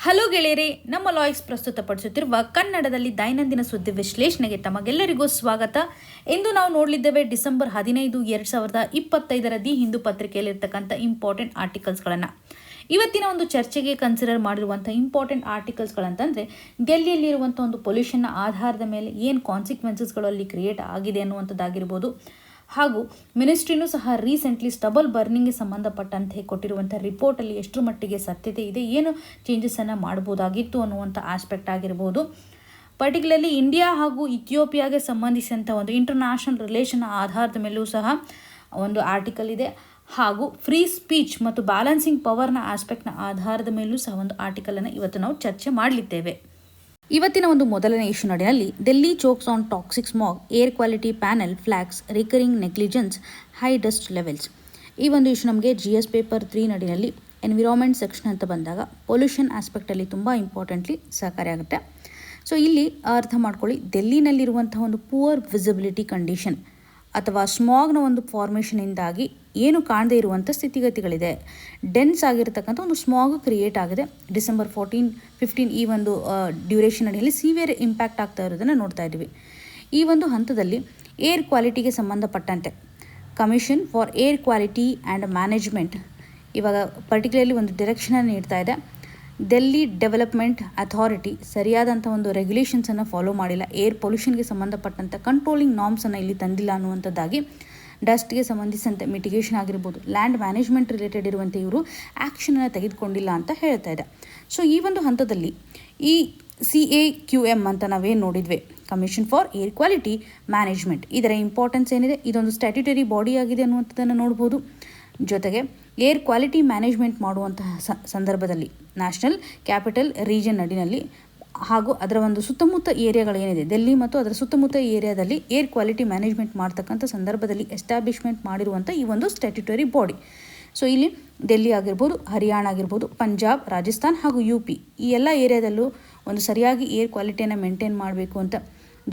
Hello ಗೆಳೆಯರೆ, ನಮ್ಮ ಲಾಯ್ಸ್ ಪ್ರಸ್ತುತಪಡಿಸುತ್ತಿರುವ ಕನ್ನಡದಲ್ಲಿ ದೈನಂದಿನ ಸುದ್ದಿ ವಿಶ್ಲೇಷಣೆಗೆ ತಮಗೆಲ್ಲರಿಗೂ ಸ್ವಾಗತ. ಇಂದು ನಾವು ನೋಡಲಿದ್ದೇವೆ ಡಿಸೆಂಬರ್ 15, 2025 ದಿ ಹಿಂದೂ ಪತ್ರಿಕೆಯಲ್ಲಿರ್ತಕ್ಕಂಥ ಇಂಪಾರ್ಟೆಂಟ್ ಆರ್ಟಿಕಲ್ಸ್ಗಳನ್ನು. ಇವತ್ತಿನ ಒಂದು ಚರ್ಚೆಗೆ ಕನ್ಸಿಡರ್ ಮಾಡಿರುವಂಥ ಇಂಪಾರ್ಟೆಂಟ್ ಆರ್ಟಿಕಲ್ಸ್ಗಳಂತಂದರೆ, ಡೆಲ್ಲಿಯಲ್ಲಿರುವಂಥ ಒಂದು ಪೊಲ್ಯೂಷನ್ನ ಆಧಾರದ ಮೇಲೆ ಏನು ಕಾನ್ಸಿಕ್ವೆನ್ಸಸ್ಗಳು ಅಲ್ಲಿ ಕ್ರಿಯೇಟ್ ಆಗಿದೆ ಅನ್ನುವಂಥದ್ದಾಗಿರ್ಬೋದು. ಹಾಗೂ ಮಿನಿಸ್ಟ್ರಿನೂ ಸಹ ರೀಸೆಂಟ್ಲಿ ಸ್ಟಬಲ್ ಬರ್ನಿಂಗ್ಗೆ ಸಂಬಂಧಪಟ್ಟಂತೆ ಕೊಟ್ಟಿರುವಂಥ ರಿಪೋರ್ಟಲ್ಲಿ ಎಷ್ಟರ ಮಟ್ಟಿಗೆ ಸತ್ಯತೆ ಇದೆ, ಏನು ಚೇಂಜಸನ್ನು ಮಾಡ್ಬೋದಾಗಿತ್ತು ಅನ್ನುವಂಥ ಆಸ್ಪೆಕ್ಟ್ ಆಗಿರ್ಬೋದು. ಪರ್ಟಿಕ್ಯುಲರ್ಲಿ ಇಂಡಿಯಾ ಹಾಗೂ ಇಥಿಯೋಪಿಯಾಗೆ ಸಂಬಂಧಿಸಿದಂಥ ಒಂದು ಇಂಟರ್ನ್ಯಾಷನಲ್ ರಿಲೇಷನ್ ಆಧಾರದ ಮೇಲೂ ಸಹ ಒಂದು ಆರ್ಟಿಕಲ್ ಇದೆ. ಹಾಗೂ ಫ್ರೀ ಸ್ಪೀಚ್ ಮತ್ತು ಬ್ಯಾಲೆನ್ಸಿಂಗ್ ಪವರ್ನ ಆಸ್ಪೆಕ್ಟ್ನ ಆಧಾರದ ಮೇಲೂ ಸಹ ಒಂದು ಆರ್ಟಿಕಲನ್ನು ಇವತ್ತು ನಾವು ಚರ್ಚೆ ಮಾಡಲಿದ್ದೇವೆ. ಇವತ್ತಿನ ಒಂದು ಮೊದಲನೇ ಇಶ್ಯೂ ನಡಿನಲ್ಲಿ Delhi chokes on toxic smog, air quality panel flags recurring negligence, high dust levels. ಈ ಒಂದು ಇಶ್ಯೂ ನಮಗೆ GS ಪೇಪರ್ 3 ನಡಿನಲ್ಲಿ ಎನ್ವಿರಾನ್ಮೆಂಟ್ ಸೆಕ್ಷನ್ ಅಂತ ಬಂದಾಗ ಪೊಲ್ಯೂಷನ್ ಆಸ್ಪೆಕ್ಟಲ್ಲಿ ತುಂಬ ಇಂಪಾರ್ಟೆಂಟ್ಲಿ ಸಹಕಾರಿಯಾಗುತ್ತೆ. ಸೊ ಇಲ್ಲಿ ಅರ್ಥ ಮಾಡ್ಕೊಳ್ಳಿ, ಡೆಲ್ಲಿನಲ್ಲಿರುವಂಥ ಒಂದು ಪುವರ್ ವಿಸಿಬಿಲಿಟಿ ಕಂಡೀಷನ್ ಅಥವಾ ಸ್ಮಾಗ್ನ ಒಂದು ಫಾರ್ಮೇಷನಿಂದಾಗಿ ಏನು ಕಾಣದೇ ಇರುವಂಥ ಸ್ಥಿತಿಗತಿಗಳಿದೆ. ಡೆನ್ಸ್ ಆಗಿರತಕ್ಕಂಥ ಒಂದು ಸ್ಮಾಗ್ ಕ್ರಿಯೇಟ್ ಆಗಿದೆ. ಡಿಸೆಂಬರ್ 14, 15 ಈ ಒಂದು ಡ್ಯೂರೇಷನ್ ಅಡಿಯಲ್ಲಿ ಸಿವಿಯರ್ ಇಂಪ್ಯಾಕ್ಟ್ ಆಗ್ತಾ ಇರೋದನ್ನು ನೋಡ್ತಾ ಇದ್ದೀವಿ. ಈ ಒಂದು ಹಂತದಲ್ಲಿ ಏರ್ ಕ್ವಾಲಿಟಿಗೆ ಸಂಬಂಧಪಟ್ಟಂತೆ commission for air quality and management ಇವಾಗ ಪರ್ಟಿಕ್ಯುಲರ್ಲಿ ಒಂದು ಡೈರೆಕ್ಷನನ್ನು ನೀಡ್ತಾ ಇದೆ. ಡೆಲ್ಲಿ ಡೆವಲಪ್ಮೆಂಟ್ ಅಥಾರಿಟಿ ಸರಿಯಾದಂಥ ಒಂದು ರೆಗ್ಯುಲೇಷನ್ಸನ್ನು ಫಾಲೋ ಮಾಡಿಲ್ಲ, ಏರ್ ಪೊಲ್ಯೂಷನ್ಗೆ ಸಂಬಂಧಪಟ್ಟಂಥ ಕಂಟ್ರೋಲಿಂಗ್ ನಾರ್ಮ್ಸನ್ನು ಇಲ್ಲಿ ತಂದಿಲ್ಲ ಅನ್ನುವಂಥದ್ದಾಗಿ, ಡಸ್ಟ್ಗೆ ಸಂಬಂಧಿಸಿದಂತೆ ಮಿಟಿಗೇಷನ್ ಆಗಿರ್ಬೋದು, ಲ್ಯಾಂಡ್ ಮ್ಯಾನೇಜ್ಮೆಂಟ್ ರಿಲೇಟೆಡ್ ಇರುವಂಥ ಇವರು ಆ್ಯಕ್ಷನನ್ನು ತೆಗೆದುಕೊಂಡಿಲ್ಲ ಅಂತ ಹೇಳ್ತಾ ಇದೆ. ಸೊ ಈ ಒಂದು ಹಂತದಲ್ಲಿ ಈ CAQM ಅಂತ ನಾವೇನು ನೋಡಿದ್ವಿ, commission for air quality management, ಇದರ ಇಂಪಾರ್ಟೆನ್ಸ್ ಏನಿದೆ, ಇದೊಂದು ಸ್ಟ್ಯಾಟ್ಯುಟರಿ ಬಾಡಿ ಆಗಿದೆ ಅನ್ನುವಂಥದ್ದನ್ನು ನೋಡ್ಬೋದು. ಜೊತೆಗೆ ಏರ್ ಕ್ವಾಲಿಟಿ ಮ್ಯಾನೇಜ್ಮೆಂಟ್ ಮಾಡುವಂತಹ ಸಂದರ್ಭದಲ್ಲಿ ನ್ಯಾಷನಲ್ ಕ್ಯಾಪಿಟಲ್ ರೀಜನ್ ನಡಿನಲ್ಲಿ ಹಾಗೂ ಅದರ ಒಂದು ಸುತ್ತಮುತ್ತ ಏರಿಯಾಗಳೇನಿದೆ, ಡೆಲ್ಲಿ ಮತ್ತು ಅದರ ಸುತ್ತಮುತ್ತ ಏರಿಯಾದಲ್ಲಿ ಏರ್ ಕ್ವಾಲಿಟಿ ಮ್ಯಾನೇಜ್ಮೆಂಟ್ ಮಾಡ್ತಕ್ಕಂಥ ಸಂದರ್ಭದಲ್ಲಿ ಎಸ್ಟಾಬ್ಲಿಷ್ಮೆಂಟ್ ಮಾಡಿರುವಂಥ ಈ ಒಂದು ಸ್ಟ್ಯಾಟ್ಯುಟರಿ ಬಾಡಿ. ಸೊ ಇಲ್ಲಿ ಡೆಲ್ಲಿ ಆಗಿರ್ಬೋದು, ಹರಿಯಾಣ ಆಗಿರ್ಬೋದು, ಪಂಜಾಬ್, ರಾಜಸ್ಥಾನ್ ಹಾಗೂ UP ಈ ಎಲ್ಲ ಏರಿಯಾದಲ್ಲೂ ಒಂದು ಸರಿಯಾಗಿ ಏರ್ ಕ್ವಾಲಿಟಿಯನ್ನು ಮೇಂಟೈನ್ ಮಾಡಬೇಕು ಅಂತ,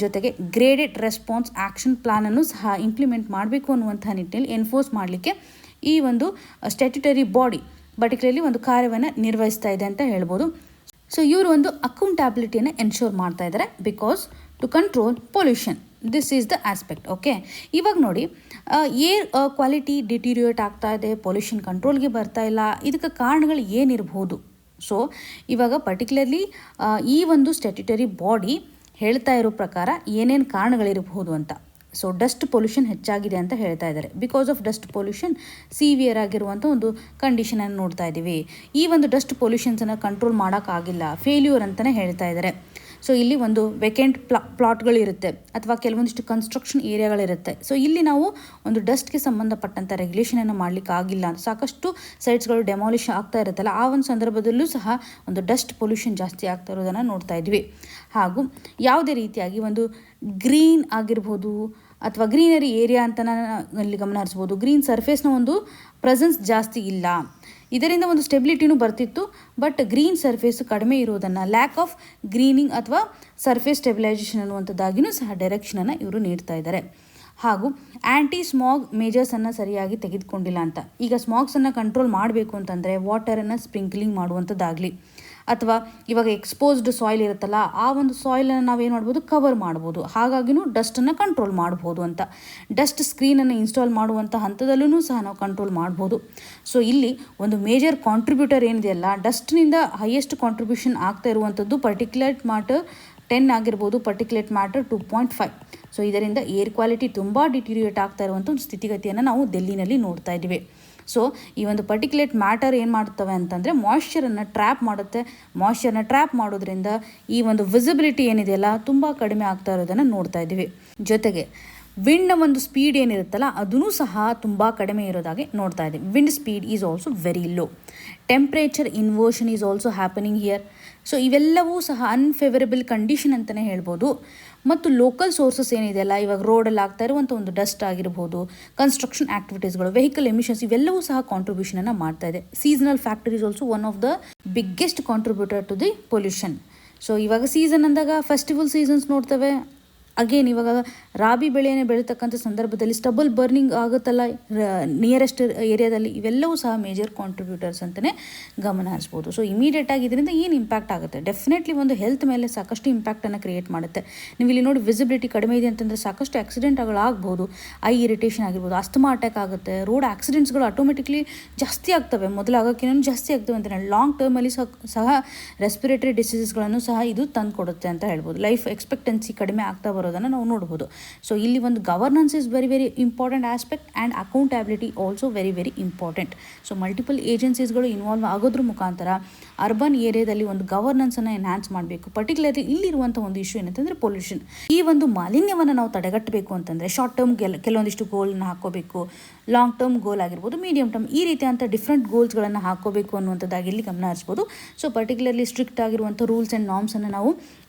ಜೊತೆಗೆ ಗ್ರೇಡೆಡ್ ರೆಸ್ಪಾನ್ಸ್ ಆ್ಯಕ್ಷನ್ ಪ್ಲಾನನ್ನು ಸಹ ಇಂಪ್ಲಿಮೆಂಟ್ ಮಾಡಬೇಕು ಅನ್ನುವಂಥ ನಿಟ್ಟಿನಲ್ಲಿ ಎನ್ಫೋರ್ಸ್ ಮಾಡಲಿಕ್ಕೆ ಈ ಒಂದು ಸ್ಟ್ಯಾಟ್ಯುಟರಿ ಬಾಡಿ ಪರ್ಟಿಕ್ಯುಲರ್ಲಿ ಒಂದು ಕಾರ್ಯವನ್ನು ನಿರ್ವಹಿಸ್ತಾ ಇದೆ ಅಂತ ಹೇಳ್ಬೋದು. ಸೊ ಇವರು ಒಂದು ಅಕೌಂಟಬಿಲಿಟಿಯನ್ನು ಎನ್ಶೋರ್ ಮಾಡ್ತಾ ಇದ್ದಾರೆ because to control pollution. This is the aspect. Okay, ಇವಾಗ ನೋಡಿ, ಏರ್ ಕ್ವಾಲಿಟಿ ಡಿಟೀರಿಯೇಟ್ ಆಗ್ತಾ ಇದೆ, ಪೊಲ್ಯೂಷನ್ ಕಂಟ್ರೋಲ್ಗೆ ಬರ್ತಾ ಇಲ್ಲ, ಇದಕ್ಕೆ ಕಾರಣಗಳು ಏನಿರ್ಬೋದು? ಸೊ ಇವಾಗ ಪರ್ಟಿಕ್ಯುಲರ್ಲಿ ಈ ಒಂದು ಸ್ಟ್ಯಾಟ್ಯುಟರಿ ಬಾಡಿ ಹೇಳ್ತಾ ಇರೋ ಪ್ರಕಾರ ಏನೇನು ಕಾರಣಗಳಿರಬಹುದು ಅಂತ. ಸೊ ಡಸ್ಟ್ ಪೊಲ್ಯೂಷನ್ ಹೆಚ್ಚಾಗಿದೆ ಅಂತ ಹೇಳ್ತಾ ಇದ್ದಾರೆ. Because of dust pollution severe ಆಗಿರುವಂಥ ಒಂದು ಕಂಡೀಷನನ್ನು ನೋಡ್ತಾ ಇದ್ದೀವಿ. ಈ ಒಂದು ಡಸ್ಟ್ ಪೊಲ್ಯೂಷನ್ಸನ್ನು ಕಂಟ್ರೋಲ್ ಮಾಡೋಕ್ಕಾಗಿಲ್ಲ, ಫೇಲ್ಯೂರ್ ಅಂತಲೇ ಹೇಳ್ತಾ ಇದ್ದಾರೆ. ಸೊ ಇಲ್ಲಿ ಒಂದು ವೆಕೆಂಟ್ ಪ್ಲಾಟ್ಗಳಿರುತ್ತೆ ಅಥವಾ ಕೆಲವೊಂದಿಷ್ಟು ಕನ್ಸ್ಟ್ರಕ್ಷನ್ ಏರಿಯಾಗಳಿರುತ್ತೆ. ಸೊ ಇಲ್ಲಿ ನಾವು ಒಂದು ಡಸ್ಟ್ಗೆ ಸಂಬಂಧಪಟ್ಟಂಥ ರೆಗ್ಯುಲೇಷನನ್ನು ಮಾಡಲಿಕ್ಕೆ ಆಗಿಲ್ಲ, ಸಾಕಷ್ಟು ಸೈಟ್ಸ್ಗಳು ಡೆಮಾಲಿಷ್ ಆಗ್ತಾ ಇರುತ್ತಲ್ಲ, ಆ ಒಂದು ಸಂದರ್ಭದಲ್ಲೂ ಸಹ ಒಂದು ಡಸ್ಟ್ ಪೊಲ್ಯೂಷನ್ ಜಾಸ್ತಿ ಆಗ್ತಾ ಇರೋದನ್ನು ನೋಡ್ತಾ ಇದ್ವಿ. ಹಾಗೂ ಯಾವುದೇ ರೀತಿಯಾಗಿ ಒಂದು ಗ್ರೀನ್ ಆಗಿರ್ಬೋದು ಅಥವಾ ಗ್ರೀನರಿ ಏರಿಯಾ ಅಂತ ಇಲ್ಲಿ ಗಮನ ಹರಿಸ್ಬೋದು, ಗ್ರೀನ್ ಸರ್ಫೇಸ್ನ ಒಂದು ಪ್ರೆಸೆನ್ಸ್ ಜಾಸ್ತಿ ಇಲ್ಲ. ಇದರಿಂದ ಒಂದು ಸ್ಟೆಬಿಲಿಟಿನೂ ಬರ್ತಿತ್ತು, ಬಟ್ ಗ್ರೀನ್ ಸರ್ಫೇಸು ಕಡಿಮೆ ಇರೋದನ್ನು, ಲ್ಯಾಕ್ ಆಫ್ ಗ್ರೀನಿಂಗ್ ಅಥವಾ ಸರ್ಫೇಸ್ ಸ್ಟೆಬಿಲೈಸೇಷನ್ ಅನ್ನುವಂಥದ್ದಾಗಿಯೂ ಸಹ ಡೈರೆಕ್ಷನನ್ನು ಇವರು ನೀಡ್ತಾ ಇದ್ದಾರೆ. ಹಾಗೂ ಆ್ಯಂಟಿ ಸ್ಮಾಗ್ ಮೇಜರ್ಸನ್ನು ಸರಿಯಾಗಿ ತೆಗೆದುಕೊಂಡಿಲ್ಲ ಅಂತ. ಈಗ ಸ್ಮಾಗ್ಸನ್ನು ಕಂಟ್ರೋಲ್ ಮಾಡಬೇಕು ಅಂತಂದರೆ ವಾಟರನ್ನು ಸ್ಪ್ರಿಂಕ್ಲಿಂಗ್ ಮಾಡುವಂಥದ್ದಾಗಲಿ, ಅಥವಾ ಇವಾಗ ಎಕ್ಸ್ಪೋಸ್ಡ್ ಸಾಯಿಲ್ ಇರುತ್ತಲ್ಲ, ಆ ಒಂದು ಸಾಯಿಲನ್ನು ನಾವೇನು ಮಾಡ್ಬೋದು, ಕವರ್ ಮಾಡ್ಬೋದು, ಹಾಗಾಗಿನೂ ಡಸ್ಟನ್ನು ಕಂಟ್ರೋಲ್ ಮಾಡ್ಬೋದು ಅಂತ. ಡಸ್ಟ್ ಸ್ಕ್ರೀನನ್ನು ಇನ್ಸ್ಟಾಲ್ ಮಾಡುವಂಥ ಹಂತದಲ್ಲೂ ಸಹ ನಾವು ಕಂಟ್ರೋಲ್ ಮಾಡ್ಬೋದು. ಸೊ ಇಲ್ಲಿ ಒಂದು ಮೇಜರ್ ಕಾಂಟ್ರಿಬ್ಯೂಟರ್ ಏನಿದೆಯಲ್ಲ, ಡಸ್ಟ್ನಿಂದ ಹೈಯೆಸ್ಟ್ ಕಾಂಟ್ರಿಬ್ಯೂಷನ್ ಆಗ್ತಾ ಇರುವಂಥದ್ದು ಪರ್ಟಿಕ್ಯುಲೇಟ್ ಮ್ಯಾಟರ್ 10 ಆಗಿರ್ಬೋದು, ಪರ್ಟಿಕ್ಯುಲೇಟ್ ಮ್ಯಾಟರ್ 2.5. ಸೊ ಇದರಿಂದ ಏರ್ ಕ್ವಾಲಿಟಿ ತುಂಬ ಡಿಟೀರಿಯೇಟ್ ಆಗ್ತಾ ಇರುವಂಥ ಒಂದು ಸ್ಥಿತಿಗತಿಯನ್ನು ನಾವು ಡೆಲ್ಲಿನಲ್ಲಿ ನೋಡ್ತಾ ಇದ್ದೀವಿ. ಸೊ ಈ ಒಂದು ಪರ್ಟಿಕ್ಯುಲೇಟ್ ಮ್ಯಾಟರ್ ಏನು ಮಾಡ್ತವೆ ಅಂತಂದರೆ ಮಾಯ್ಶ್ಚರನ್ನು ಟ್ರ್ಯಾಪ್ ಮಾಡುತ್ತೆ. ಮಾಯ್ಶ್ಚರನ್ನ ಟ್ರ್ಯಾಪ್ ಮಾಡೋದ್ರಿಂದ ಈ ಒಂದು ವಿಸಿಬಿಲಿಟಿ ಏನಿದೆಯಲ್ಲ ತುಂಬ ಕಡಿಮೆ ಆಗ್ತಾ ಇರೋದನ್ನು ನೋಡ್ತಾ ಇದ್ದೀವಿ. ಜೊತೆಗೆ ವಿಂಡ್ನ ಒಂದು ಸ್ಪೀಡ್ ಏನಿರುತ್ತಲ್ಲ ಅದೂ ಸಹ ತುಂಬ ಕಡಿಮೆ ಇರೋದಾಗಿ ನೋಡ್ತಾ ಇದ್ದೀವಿ. Wind speed is also very low. Temperature inversion is also happening here. So ಇವೆಲ್ಲವೂ ಸಹ ಅನ್ಫೇವರಬಲ್ ಕಂಡೀಷನ್ ಅಂತಲೇ ಹೇಳ್ಬೋದು. ಮತ್ತು ಲೋಕಲ್ ಸೋರ್ಸಸ್ ಏನಿದೆಯಲ್ಲ, ಇವಾಗ ರೋಡಲ್ಲಿ ಆಗ್ತಾ ಇರುವಂಥ ಒಂದು ಡಸ್ಟ್ ಆಗಿರ್ಬೋದು, ಕನ್ಸ್ಟ್ರಕ್ಷನ್ ಆ್ಯಕ್ಟಿವಿಟೀಸ್ಗಳು, ವೆಹಿಕಲ್ ಎಮಿಷನ್ಸ್, ಇವೆಲ್ಲವೂ ಸಹ ಕಾಂಟ್ರಿಬ್ಯೂಷನನ್ನು ಮಾಡ್ತಾ ಇದೆ. Seasonal factor is also one of the biggest contributor to the pollution. So ಇವಾಗ ಸೀಸನ್ ಅಂದಾಗ ಫೆಸ್ಟಿವಲ್ ಸೀಸನ್ಸ್ ನೋಡ್ತೇವೆ, ಅಗೇನ್ ಇವಾಗ ರಾಬಿ ಬೆಳೆಯನ್ನು ಬೆಳೀತಕ್ಕಂಥ ಸಂದರ್ಭದಲ್ಲಿ ಸ್ಟಬಲ್ ಬರ್ನಿಂಗ್ ಆಗುತ್ತಲ್ಲ ನಿಯರೆಸ್ಟ್ ಏರಿಯಾದಲ್ಲಿ, ಇವೆಲ್ಲವೂ ಸಹ ಮೇಜರ್ ಕಾಂಟ್ರಿಬ್ಯೂಟರ್ಸ್ ಅಂತಲೇ ಗಮನ ಹರಿಸ್ಬೋದು. ಸೊ ಇಮಿಡಿಯೇಟಾಗಿ ಇದರಿಂದ ಏನು ಇಂಪ್ಯಾಕ್ಟ್ ಆಗುತ್ತೆ, ಡೆಫಿನೆಟ್ಲಿ ಒಂದು ಹೆಲ್ತ್ ಮೇಲೆ ಸಾಕಷ್ಟು ಇಂಪ್ಯಾಕ್ಟನ್ನು ಕ್ರಿಯೇಟ್ ಮಾಡುತ್ತೆ. ನೀವು ಇಲ್ಲಿ ನೋಡಿ ವಿಸಿಬಿಲಿಟಿ ಕಡಿಮೆ ಇದೆ ಅಂತಂದರೆ ಸಾಕಷ್ಟು ಆಕ್ಸಿಡೆಂಟ್ಗಳಾಗ್ಬೋದು, ಐ ಇರಿಟೇಷನ್ ಆಗಿರ್ಬೋದು, ಅಸ್ತಮಾ ಅಟ್ಯಾಕ್ ಆಗುತ್ತೆ, ರೋಡ್ ಆಕ್ಸಿಡೆಂಟ್ಸ್ಗಳು ಆಟೋಮೆಟಿಕ್ಲಿ ಜಾಸ್ತಿ ಆಗ್ತವೆ, ಮೊದಲಾಗೋಕ್ಕಿಂತ ಜಾಸ್ತಿ ಆಗ್ತವೆ ಅಂತ ಲಾಂಗ್ ಟರ್ಮಲ್ಲಿ ಸಹ ರೆಸ್ಪಿರೇಟರಿ ಡಿಸೀಸಸ್ಗಳನ್ನು ಸಹ ಇದು ತಂದು ಕೊಡುತ್ತೆ ಅಂತ ಹೇಳ್ಬೋದು. ಲೈಫ್ ಎಕ್ಸ್ಪೆಕ್ಟೆನ್ಸಿ ಕಡಿಮೆ ಆಗ್ತಾ ಬರೋದನ್ನು ನಾವು ನೋಡ್ಬೋದು. ಸೊ ಇಲ್ಲಿ ಒಂದು governance is very very important aspect and accountability also very very important. So multiple ಏಜೆನ್ಸೀಸ್ಗಳು ಇನ್ವಾಲ್ವ್ ಆಗೋದ್ರ ಮುಖಾಂತರ ಅರ್ಬನ್ ಏರಿಯಾದಲ್ಲಿ ಒಂದು ಗವರ್ನೆನ್ಸನ್ನು ಎನ್ಹಾನ್ಸ್ ಮಾಡಬೇಕು. ಪರ್ಟಿಕ್ಯುಲರ್ಲಿ ಇಲ್ಲಿರುವಂಥ ಒಂದು ಇಶ್ಯೂ ಏನಂತಂದರೆ ಪೊಲ್ಯೂಷನ್. ಈ ಒಂದು ಮಾಲಿನ್ಯವನ್ನು ನಾವು ತಡೆಗಟ್ಟಬೇಕು ಅಂತಂದರೆ ಶಾರ್ಟ್ ಟರ್ಮ್ ಕೆಲವೊಂದಿಷ್ಟು ಗೋಲ್ನ ಹಾಕೋಬೇಕು, ಲಾಂಗ್ ಟರ್ಮ್ ಗೋಲ್ ಆಗಿರ್ಬೋದು, ಮೀಡಿಯಂ ಟರ್ಮ್, ಈ ರೀತಿಯಂಥ ಡಿಫ್ರೆಂಟ್ ಗೋಲ್ಸ್ಗಳನ್ನು ಹಾಕೋಬೇಕು ಅನ್ನುವಂಥದ್ದಾಗಿ ಇಲ್ಲಿ ಗಮನ ಹರಿಸ್ಬೋದು. ಸೊ ಪರ್ಟಿಕ್ಯುಲರ್ಲಿ ಸ್ಟ್ರಿಕ್ಟ್ ಆಗಿರುವಂಥ ರೂಲ್ಸ್ ಆ್ಯಂಡ್ ನಾರ್ಮ್ಸನ್ನು ನಾವು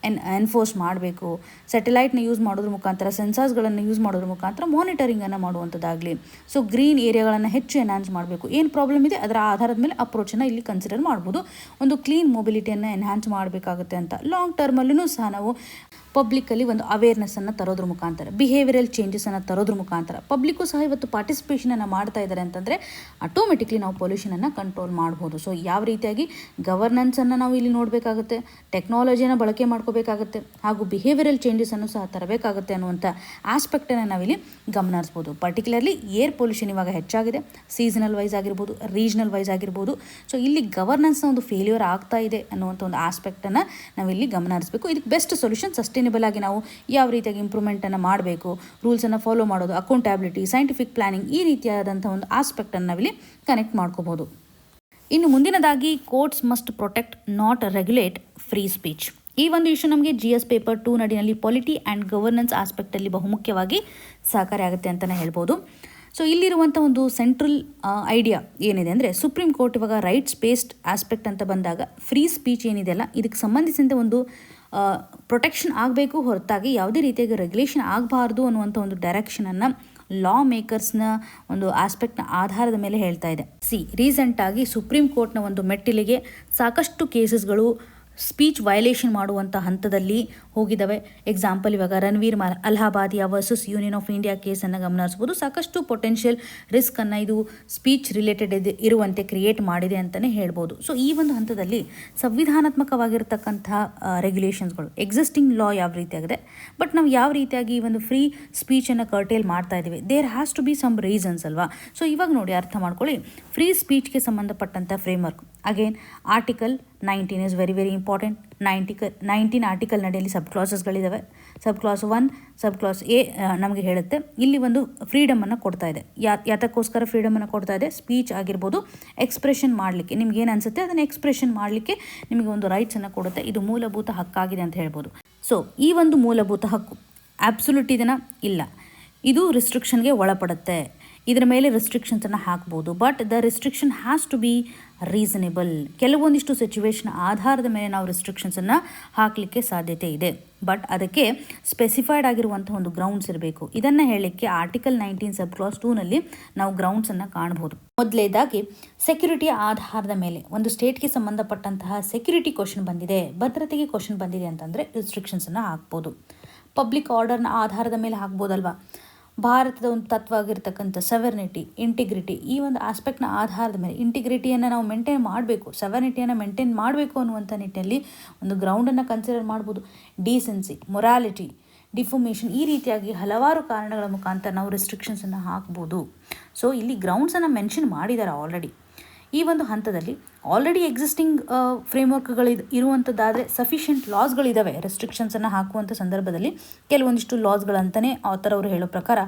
ಎನ್ಫೋರ್ಸ್ ಮಾಡಬೇಕು. ಸ್ಯಾಟಲೈಟ್ನ ಯೂಸ್ ಮಾಡೋದ್ರ ಮುಖಾಂತರ, ಸೆನ್ಸಾರ್ಸ್ಗಳನ್ನು ಯೂಸ್ ಮಾಡೋದ್ರ ಮುಖಾಂತರ ಮಾನಿಟರಿಂಗನ್ನು ಮಾಡುವಂಥದ್ದಾಗಲಿ. ಸೊ ಗ್ರೀನ್ ಏರಿಯಾಗಳನ್ನು ಹೆಚ್ಚು ಎನ್ಹಾನ್ಸ್ ಮಾಡಬೇಕು. ಏನು ಪ್ರಾಬ್ಲಮ್ ಇದೆ ಅದರ ಆಧಾರದ ಮೇಲೆ ಅಪ್ರೋಚನ್ನು ಇಲ್ಲಿ ಕನ್ಸಿಡರ್ ಮಾಡ್ಬೋದು. ಒಂದು ಕ್ಲೀನ್ ಮೊಬಿಲಿಟಿಯನ್ನು ಎನ್ಹಾನ್ಸ್ ಮಾಡಬೇಕಾಗುತ್ತೆ ಅಂತ. ಲಾಂಗ್ ಟರ್ಮಲ್ಲೂ ಸಹ ನಾವು ಪಬ್ಲಿಕ್ಕಲ್ಲಿ ಒಂದು ಅವೇರ್ನೆಸ್ಸನ್ನು ತರೋದ್ರ ಮುಖಾಂತರ, ಬಿಹೇವಿಯರಲ್ ಚೇಂಜಸನ್ನು ತರೋದ್ರ ಮುಖಾಂತರ, ಪಬ್ಲಿಕ್ಕು ಸಹ ಇವತ್ತು ಪಾರ್ಟಿಸಿಪೇಷನನ್ನು ಮಾಡ್ತಾ ಇದ್ದಾರೆ ಅಂತಂದರೆ ಆಟೋಮೆಟಿಕ್ಲಿ ನಾವು ಪೊಲ್ಯೂಷನನ್ನು ಕಂಟ್ರೋಲ್ ಮಾಡ್ಬೋದು. ಸೊ ಯಾವ ರೀತಿಯಾಗಿ ಗವರ್ನೆನ್ಸನ್ನು ನಾವು ಇಲ್ಲಿ ನೋಡಬೇಕಾಗುತ್ತೆ, ಟೆಕ್ನಾಲಜಿಯನ್ನು ಬಳಕೆ ಮಾಡ್ಕೋಬೇಕಾಗುತ್ತೆ, ಹಾಗೂ ಬಿಹೇವಿಯರಲ್ ಚೇಂಜಸನ್ನು ಸಹ ತರಬೇಕಾಗುತ್ತೆ ಅನ್ನುವಂಥ ಆಸ್ಪೆಕ್ಟನ್ನು ನಾವಿಲ್ಲಿ ಗಮನ ಹರಿಸ್ಬೋದು. ಪರ್ಟಿಕ್ಯುಲರ್ಲಿ ಏರ್ ಪೊಲ್ಯೂಷನ್ ಇವಾಗ ಹೆಚ್ಚಾಗಿದೆ, ಸೀಸನಲ್ ವೈಸ್ ಆಗಿರ್ಬೋದು, ರೀಜ್ನಲ್ ವೈಸ್ ಆಗಿರ್ಬೋದು. ಸೊ ಇಲ್ಲಿ ಗವರ್ನೆನ್ಸ್ನ ಒಂದು ಫೇಲ್ಯೂರ್ ಆಗ್ತಾ ಇದೆ ಅನ್ನುವಂಥ ಒಂದು ಆಸ್ಪೆಕ್ಟನ್ನು ನಾವಿಲ್ಲಿ ಗಮನ ಹರಿಸಬೇಕು. ಇದಕ್ಕೆ ಬೆಸ್ಟ್ ಸೊಲ್ಯೂಷನ್ ಸಸ್ಟೈನಬಲ್ ಆಗಿ ನಾವು ಯಾವ ರೀತಿಯಾಗಿ ಇಂಪ್ರೂವ್ಮೆಂಟನ್ನು ಮಾಡಬೇಕು, ರೂಲ್ಸನ್ನು ಫಾಲೋ ಮಾಡೋದು, ಅಕೌಂಟಬಿಲಿಟಿ, ಸೈಂಟಿಫಿಕ್ ಪ್ಲಾನಿಂಗ್, ಈ ರೀತಿಯಾದಂಥ ಒಂದು ಆಸ್ಪೆಕ್ಟನ್ನು ನಾವಿಲ್ಲಿ ಕನೆಕ್ಟ್ ಮಾಡ್ಕೋಬೋದು. ಇನ್ನು ಮುಂದಿನದಾಗಿ courts must protect not regulate free speech. ಈ ಒಂದು ಇಶ್ಯೂ ನಮಗೆ GS ಪೇಪರ್ 2 ನಡಿನಲ್ಲಿ ಪಾಲಿಟಿ ಆ್ಯಂಡ್ ಗವರ್ನೆನ್ಸ್ ಆಸ್ಪೆಕ್ಟಲ್ಲಿ ಬಹುಮುಖ್ಯವಾಗಿ ಸಹಕಾರಿ ಆಗುತ್ತೆ ಅಂತಲೇ ಹೇಳ್ಬೋದು. ಸೊ ಇಲ್ಲಿರುವಂಥ ಒಂದು ಸೆಂಟ್ರಲ್ ಐಡಿಯಾ ಏನಿದೆ ಅಂದರೆ, ಸುಪ್ರೀಂ ಕೋರ್ಟ್ ಇವಾಗ ರೈಟ್ಸ್ ಬೇಸ್ಡ್ ಆಸ್ಪೆಕ್ಟ್ ಅಂತ ಬಂದಾಗ ಫ್ರೀ ಸ್ಪೀಚ್ ಏನಿದೆಯಲ್ಲ ಇದಕ್ಕೆ ಸಂಬಂಧಿಸಿದಂತೆ ಒಂದು ಪ್ರೊಟೆಕ್ಷನ್ ಆಗಬೇಕು, ಹೊರತಾಗಿ ಯಾವುದೇ ರೀತಿಯಾಗಿ ರೆಗ್ಯುಲೇಷನ್ ಆಗಬಾರ್ದು ಅನ್ನುವಂಥ ಒಂದು ಡೈರೆಕ್ಷನನ್ನು ಲಾ ಮೇಕರ್ಸ್ನ ಒಂದು ಆಸ್ಪೆಕ್ಟ್ನ ಆಧಾರದ ಮೇಲೆ ಹೇಳ್ತಾ ಇದೆ. ರೀಸೆಂಟಾಗಿ ಸುಪ್ರೀಂ ಕೋರ್ಟ್ನ ಒಂದು ಮೆಟ್ಟಿಲಿಗೆ ಸಾಕಷ್ಟು ಕೇಸಸ್ಗಳು ಸ್ಪೀಚ್ ವೈಲೇಷನ್ ಮಾಡುವಂಥ ಹಂತದಲ್ಲಿ ಹೋಗಿದ್ದಾವೆ. ಎಕ್ಸಾಂಪಲ್ ಇವಾಗ Ranveer Allahbadia versus union of India ಕೇಸನ್ನು ಗಮನಿಸ್ಬೋದು. ಸಾಕಷ್ಟು ಪೊಟೆನ್ಷಿಯಲ್ ರಿಸ್ಕನ್ನು ಇದು ಸ್ಪೀಚ್ ರಿಲೇಟೆಡ್ ಇರುವಂತೆ ಕ್ರಿಯೇಟ್ ಮಾಡಿದೆ ಅಂತಲೇ ಹೇಳ್ಬೋದು. ಸೊ ಈ ಒಂದು ಹಂತದಲ್ಲಿ ಸಂವಿಧಾನಾತ್ಮಕವಾಗಿರ್ತಕ್ಕಂಥ ರೆಗ್ಯುಲೇಷನ್ಸ್ಗಳು, ಎಕ್ಸಿಸ್ಟಿಂಗ್ ಲಾ ಯಾವ ರೀತಿಯಾಗಿದೆ, ಬಟ್ ನಾವು ಯಾವ ರೀತಿಯಾಗಿ ಈ ಒಂದು ಫ್ರೀ ಸ್ಪೀಚನ್ನು ಕರ್ಟೇಲ್ ಮಾಡ್ತಾ ಇದ್ದೀವಿ, there has to be some reasons ಅಲ್ವಾ. ಸೊ ಇವಾಗ ನೋಡಿ ಅರ್ಥ ಮಾಡ್ಕೊಳ್ಳಿ, ಫ್ರೀ ಸ್ಪೀಚ್ಗೆ ಸಂಬಂಧಪಟ್ಟಂಥ framework. Again article 19 is very very important. 19 article ನಡಿಯಲ್ಲಿ ಸಬ್ ಕ್ಲಾಸಸ್ಗಳಿದ್ದಾವೆ. Sub clause 1 sub clause A ನಮಗೆ ಹೇಳುತ್ತೆ ಇಲ್ಲಿ ಒಂದು ಫ್ರೀಡಮನ್ನು ಕೊಡ್ತಾ ಇದೆ. ಯಾತಕ್ಕೋಸ್ಕರ ಫ್ರೀಡಮನ್ನು ಕೊಡ್ತಾ ಇದೆ? ಸ್ಪೀಚ್ ಆಗಿರ್ಬೋದು, ಎಕ್ಸ್ಪ್ರೆಷನ್ ಮಾಡಲಿಕ್ಕೆ, ನಿಮ್ಗೆ ಏನು ಅನಿಸುತ್ತೆ ಅದನ್ನು ಎಕ್ಸ್ಪ್ರೆಷನ್ ಮಾಡಲಿಕ್ಕೆ ನಿಮಗೆ ಒಂದು ರೈಟ್ಸನ್ನು ಕೊಡುತ್ತೆ. ಇದು ಮೂಲಭೂತ ಹಕ್ಕಾಗಿದೆ ಅಂತ ಹೇಳ್ಬೋದು. ಸೊ ಈ ಒಂದು ಮೂಲಭೂತ ಹಕ್ಕು ಆಬ್ಸಲ್ಯೂಟ್ ಇದನ್ನು ಇಲ್ಲ, ಇದು ರಿಸ್ಟ್ರಿಕ್ಷನ್ಗೆ ಒಳಪಡುತ್ತೆ. ಇದರ ಮೇಲೆ ರಿಸ್ಟ್ರಿಕ್ಷನ್ಸನ್ನು ಹಾಕ್ಬೋದು, but the restriction has to be reasonable. ಕೆಲವೊಂದಿಷ್ಟು ಸಿಚುವೇಶನ್ ಆಧಾರದ ಮೇಲೆ ನಾವು ರಿಸ್ಟ್ರಿಕ್ಷನ್ಸನ್ನು ಹಾಕಲಿಕ್ಕೆ ಸಾಧ್ಯತೆ ಇದೆ, ಬಟ್ ಅದಕ್ಕೆ ಸ್ಪೆಸಿಫೈಡ್ ಆಗಿರುವಂಥ ಒಂದು ಗ್ರೌಂಡ್ಸ್ ಇರಬೇಕು. ಇದನ್ನು ಹೇಳಲಿಕ್ಕೆ ಆರ್ಟಿಕಲ್ 19 ಸಬ್ ಕ್ಲಾಸ್ 2ನಲ್ಲಿ ನಾವು ಗ್ರೌಂಡ್ಸನ್ನು ಕಾಣಬಹುದು. ಮೊದಲೇದಾಗಿ ಸೆಕ್ಯೂರಿಟಿಯ ಆಧಾರದ ಮೇಲೆ ಒಂದು ಸ್ಟೇಟ್ಗೆ ಸಂಬಂಧಪಟ್ಟಂತಹ ಸೆಕ್ಯೂರಿಟಿ ಕ್ವಶನ್ ಬಂದಿದೆ, ಭದ್ರತೆಗೆ ಕ್ವಶನ್ ಬಂದಿದೆ ಅಂತಂದರೆ ರಿಸ್ಟ್ರಿಕ್ಷನ್ಸನ್ನು ಹಾಕ್ಬೋದು. ಪಬ್ಲಿಕ್ ಆರ್ಡರ್ನ ಆಧಾರದ ಮೇಲೆ ಹಾಕ್ಬೋದಲ್ವಾ. ಭಾರತದ ಒಂದು ತತ್ವ ಆಗಿರ್ತಕ್ಕಂಥ ಸೆವೆರ್ನಿಟಿ, ಇಂಟಿಗ್ರಿಟಿ, ಈ ಒಂದು ಆಸ್ಪೆಕ್ಟ್ನ ಆಧಾರದ ಮೇಲೆ ಇಂಟಿಗ್ರಿಟಿಯನ್ನು ನಾವು ಮೇಂಟೈನ್ ಮಾಡಬೇಕು, ಸೆವೆರ್ನಿಟಿಯನ್ನು ಮೇಂಟೈನ್ ಮಾಡಬೇಕು ಅನ್ನುವಂಥ ನಿಟ್ಟಿನಲ್ಲಿ ಒಂದು ಗ್ರೌಂಡನ್ನು ಕನ್ಸಿಡರ್ ಮಾಡ್ಬೋದು. ಡೀಸೆನ್ಸಿ, ಮೊರಾಲಿಟಿ, ಡಿಫಾಮೇಷನ್, ಈ ರೀತಿಯಾಗಿ ಹಲವಾರು ಕಾರಣಗಳ ಮುಖಾಂತರ ನಾವು ರೆಸ್ಟ್ರಿಕ್ಷನ್ಸನ್ನು ಹಾಕ್ಬೋದು. ಸೊ ಇಲ್ಲಿ ಗ್ರೌಂಡ್ಸನ್ನು ಮೆನ್ಷನ್ ಮಾಡಿದ್ದಾರೆ ಆಲ್ರೆಡಿ. ಈ ಒಂದು ಹಂತದಲ್ಲಿ ಆಲ್ರೆಡಿ ಎಕ್ಸಿಸ್ಟಿಂಗ್ ಫ್ರೇಮ್ವರ್ಕ್ಗಳು ಇರುವಂಥದ್ದಾದರೆ ಸಫಿಷಿಯೆಂಟ್ ಲಾಸ್ಗಳಿದ್ದಾವೆ. ರೆಸ್ಟ್ರಿಕ್ಷನ್ಸನ್ನು ಹಾಕುವಂಥ ಸಂದರ್ಭದಲ್ಲಿ ಕೆಲವೊಂದಿಷ್ಟು ಲಾಸ್ಗಳಂತಲೇ ಆಥರ್ ಅವರು ಹೇಳೋ ಪ್ರಕಾರ,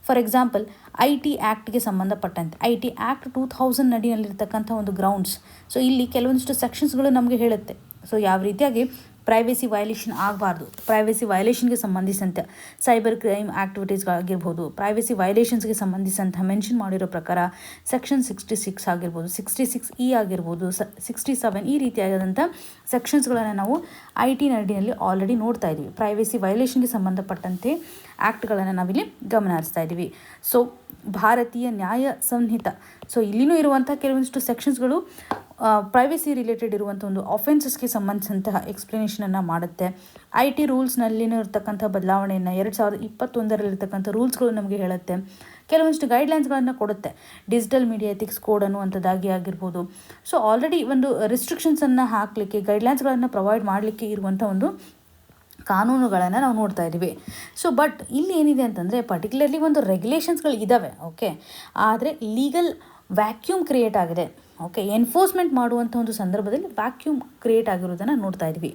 ಫಾರ್ ಎಕ್ಸಾಂಪಲ್ IT ಆ್ಯಕ್ಟ್ಗೆ ಸಂಬಂಧಪಟ್ಟಂತೆ IT ಆ್ಯಕ್ಟ್ 2000 ನಡಿನಲ್ಲಿರ್ತಕ್ಕಂಥ ಒಂದು ಗ್ರೌಂಡ್ಸ್. ಸೊ ಇಲ್ಲಿ ಕೆಲವೊಂದಿಷ್ಟು ಸೆಕ್ಷನ್ಸ್ಗಳು ನಮಗೆ ಹೇಳುತ್ತೆ. ಸೊ ಯಾವ ರೀತಿಯಾಗಿ ಪ್ರೈವೇಸಿ ವೈಲೇಷನ್ ಆಗಬಾರ್ದು, ಪ್ರೈವೇಸಿ ವೈಲೇಷನ್ಗೆ ಸಂಬಂಧಿಸಿದಂತೆ ಸೈಬರ್ ಕ್ರೈಮ್ ಆ್ಯಕ್ಟಿವಿಟೀಸ್ಗಳಾಗಿರ್ಬೋದು, ಪ್ರೈವೇಸಿ ವೈಲೇಷನ್ಸ್ಗೆ ಸಂಬಂಧಿಸಿದಂಥ ಮೆನ್ಷನ್ ಮಾಡಿರೋ ಪ್ರಕಾರ ಸೆಕ್ಷನ್ 66 ಆಗಿರ್ಬೋದು, 66E ಆಗಿರ್ಬೋದು, 67 ಈ ರೀತಿಯಾದಂಥ ಸೆಕ್ಷನ್ಸ್ಗಳನ್ನು ನಾವು IT ನಡಿನಲ್ಲಿ ಆಲ್ರೆಡಿ ನೋಡ್ತಾ ಇದ್ದೀವಿ. ಪ್ರೈವೇಸಿ ವೈಲೇಷನ್ಗೆ ಸಂಬಂಧಪಟ್ಟಂತೆ ಆ್ಯಕ್ಟ್ಗಳನ್ನು ನಾವಿಲ್ಲಿ ಗಮನ ಹರಿಸ್ತಾ ಇದ್ದೀವಿ. ಸೊ ಭಾರತೀಯ ನ್ಯಾಯ ಸಂಹಿತ, ಸೊ ಇಲ್ಲಿನೂ ಇರುವಂಥ ಕೆಲವೊಂದಿಷ್ಟು ಸೆಕ್ಷನ್ಸ್ಗಳು ಪ್ರೈವಸಿ ರಿಲೇಟೆಡ್ ಇರುವಂಥ ಒಂದು ಅಫೆನ್ಸಸ್ಗೆ ಸಂಬಂಧಿಸಿದಂತಹ ಎಕ್ಸ್ಪ್ಲನೇಷನನ್ನು ಮಾಡುತ್ತೆ. IT ರೂಲ್ಸ್ನಲ್ಲಿನೂ ಇರ್ತಕ್ಕಂಥ ಬದಲಾವಣೆಯನ್ನು 2021ರಲ್ಲಿರ್ತಕ್ಕಂಥ ರೂಲ್ಸ್ಗಳು ನಮಗೆ ಹೇಳುತ್ತೆ. ಕೆಲವೊಂದಿಷ್ಟು ಗೈಡ್ಲೈನ್ಸ್ಗಳನ್ನು ಕೊಡುತ್ತೆ. ಡಿಜಿಟಲ್ ಮೀಡಿಯಾ ಎಥಿಕ್ಸ್ ಕೋಡ್ ಅನ್ನುವಂಥದ್ದಾಗಿ ಆಗಿರ್ಬೋದು. ಸೊ ಆಲ್ರೆಡಿ ಒಂದು ರಿಸ್ಟ್ರಿಕ್ಷನ್ಸನ್ನು ಹಾಕಲಿಕ್ಕೆ, ಗೈಡ್ಲೈನ್ಸ್ಗಳನ್ನು ಪ್ರೊವೈಡ್ ಮಾಡಲಿಕ್ಕೆ ಇರುವಂಥ ಒಂದು ಕಾನೂನುಗಳನ್ನು ನಾವು ನೋಡ್ತಾ ಇದ್ದೀವಿ. ಸೊ ಬಟ್ ಇಲ್ಲಿ ಏನಿದೆ ಅಂತಂದರೆ ಪರ್ಟಿಕ್ಯುಲರ್ಲಿ ಒಂದು ರೆಗ್ಯುಲೇಷನ್ಸ್ಗಳು ಇದ್ದಾವೆ, ಓಕೆ. ಆದರೆ ಲೀಗಲ್ ವ್ಯಾಕ್ಯೂಮ್ ಕ್ರಿಯೇಟ್ ಆಗಿದೆ, ಓಕೆ. ಎನ್ಫೋರ್ಸ್ಮೆಂಟ್ ಮಾಡುವಂಥ ಒಂದು ಸಂದರ್ಭದಲ್ಲಿ ವ್ಯಾಕ್ಯೂಮ್ ಕ್ರಿಯೇಟ್ ಆಗಿರೋದನ್ನು ನೋಡ್ತಾ ಇದ್ವಿ.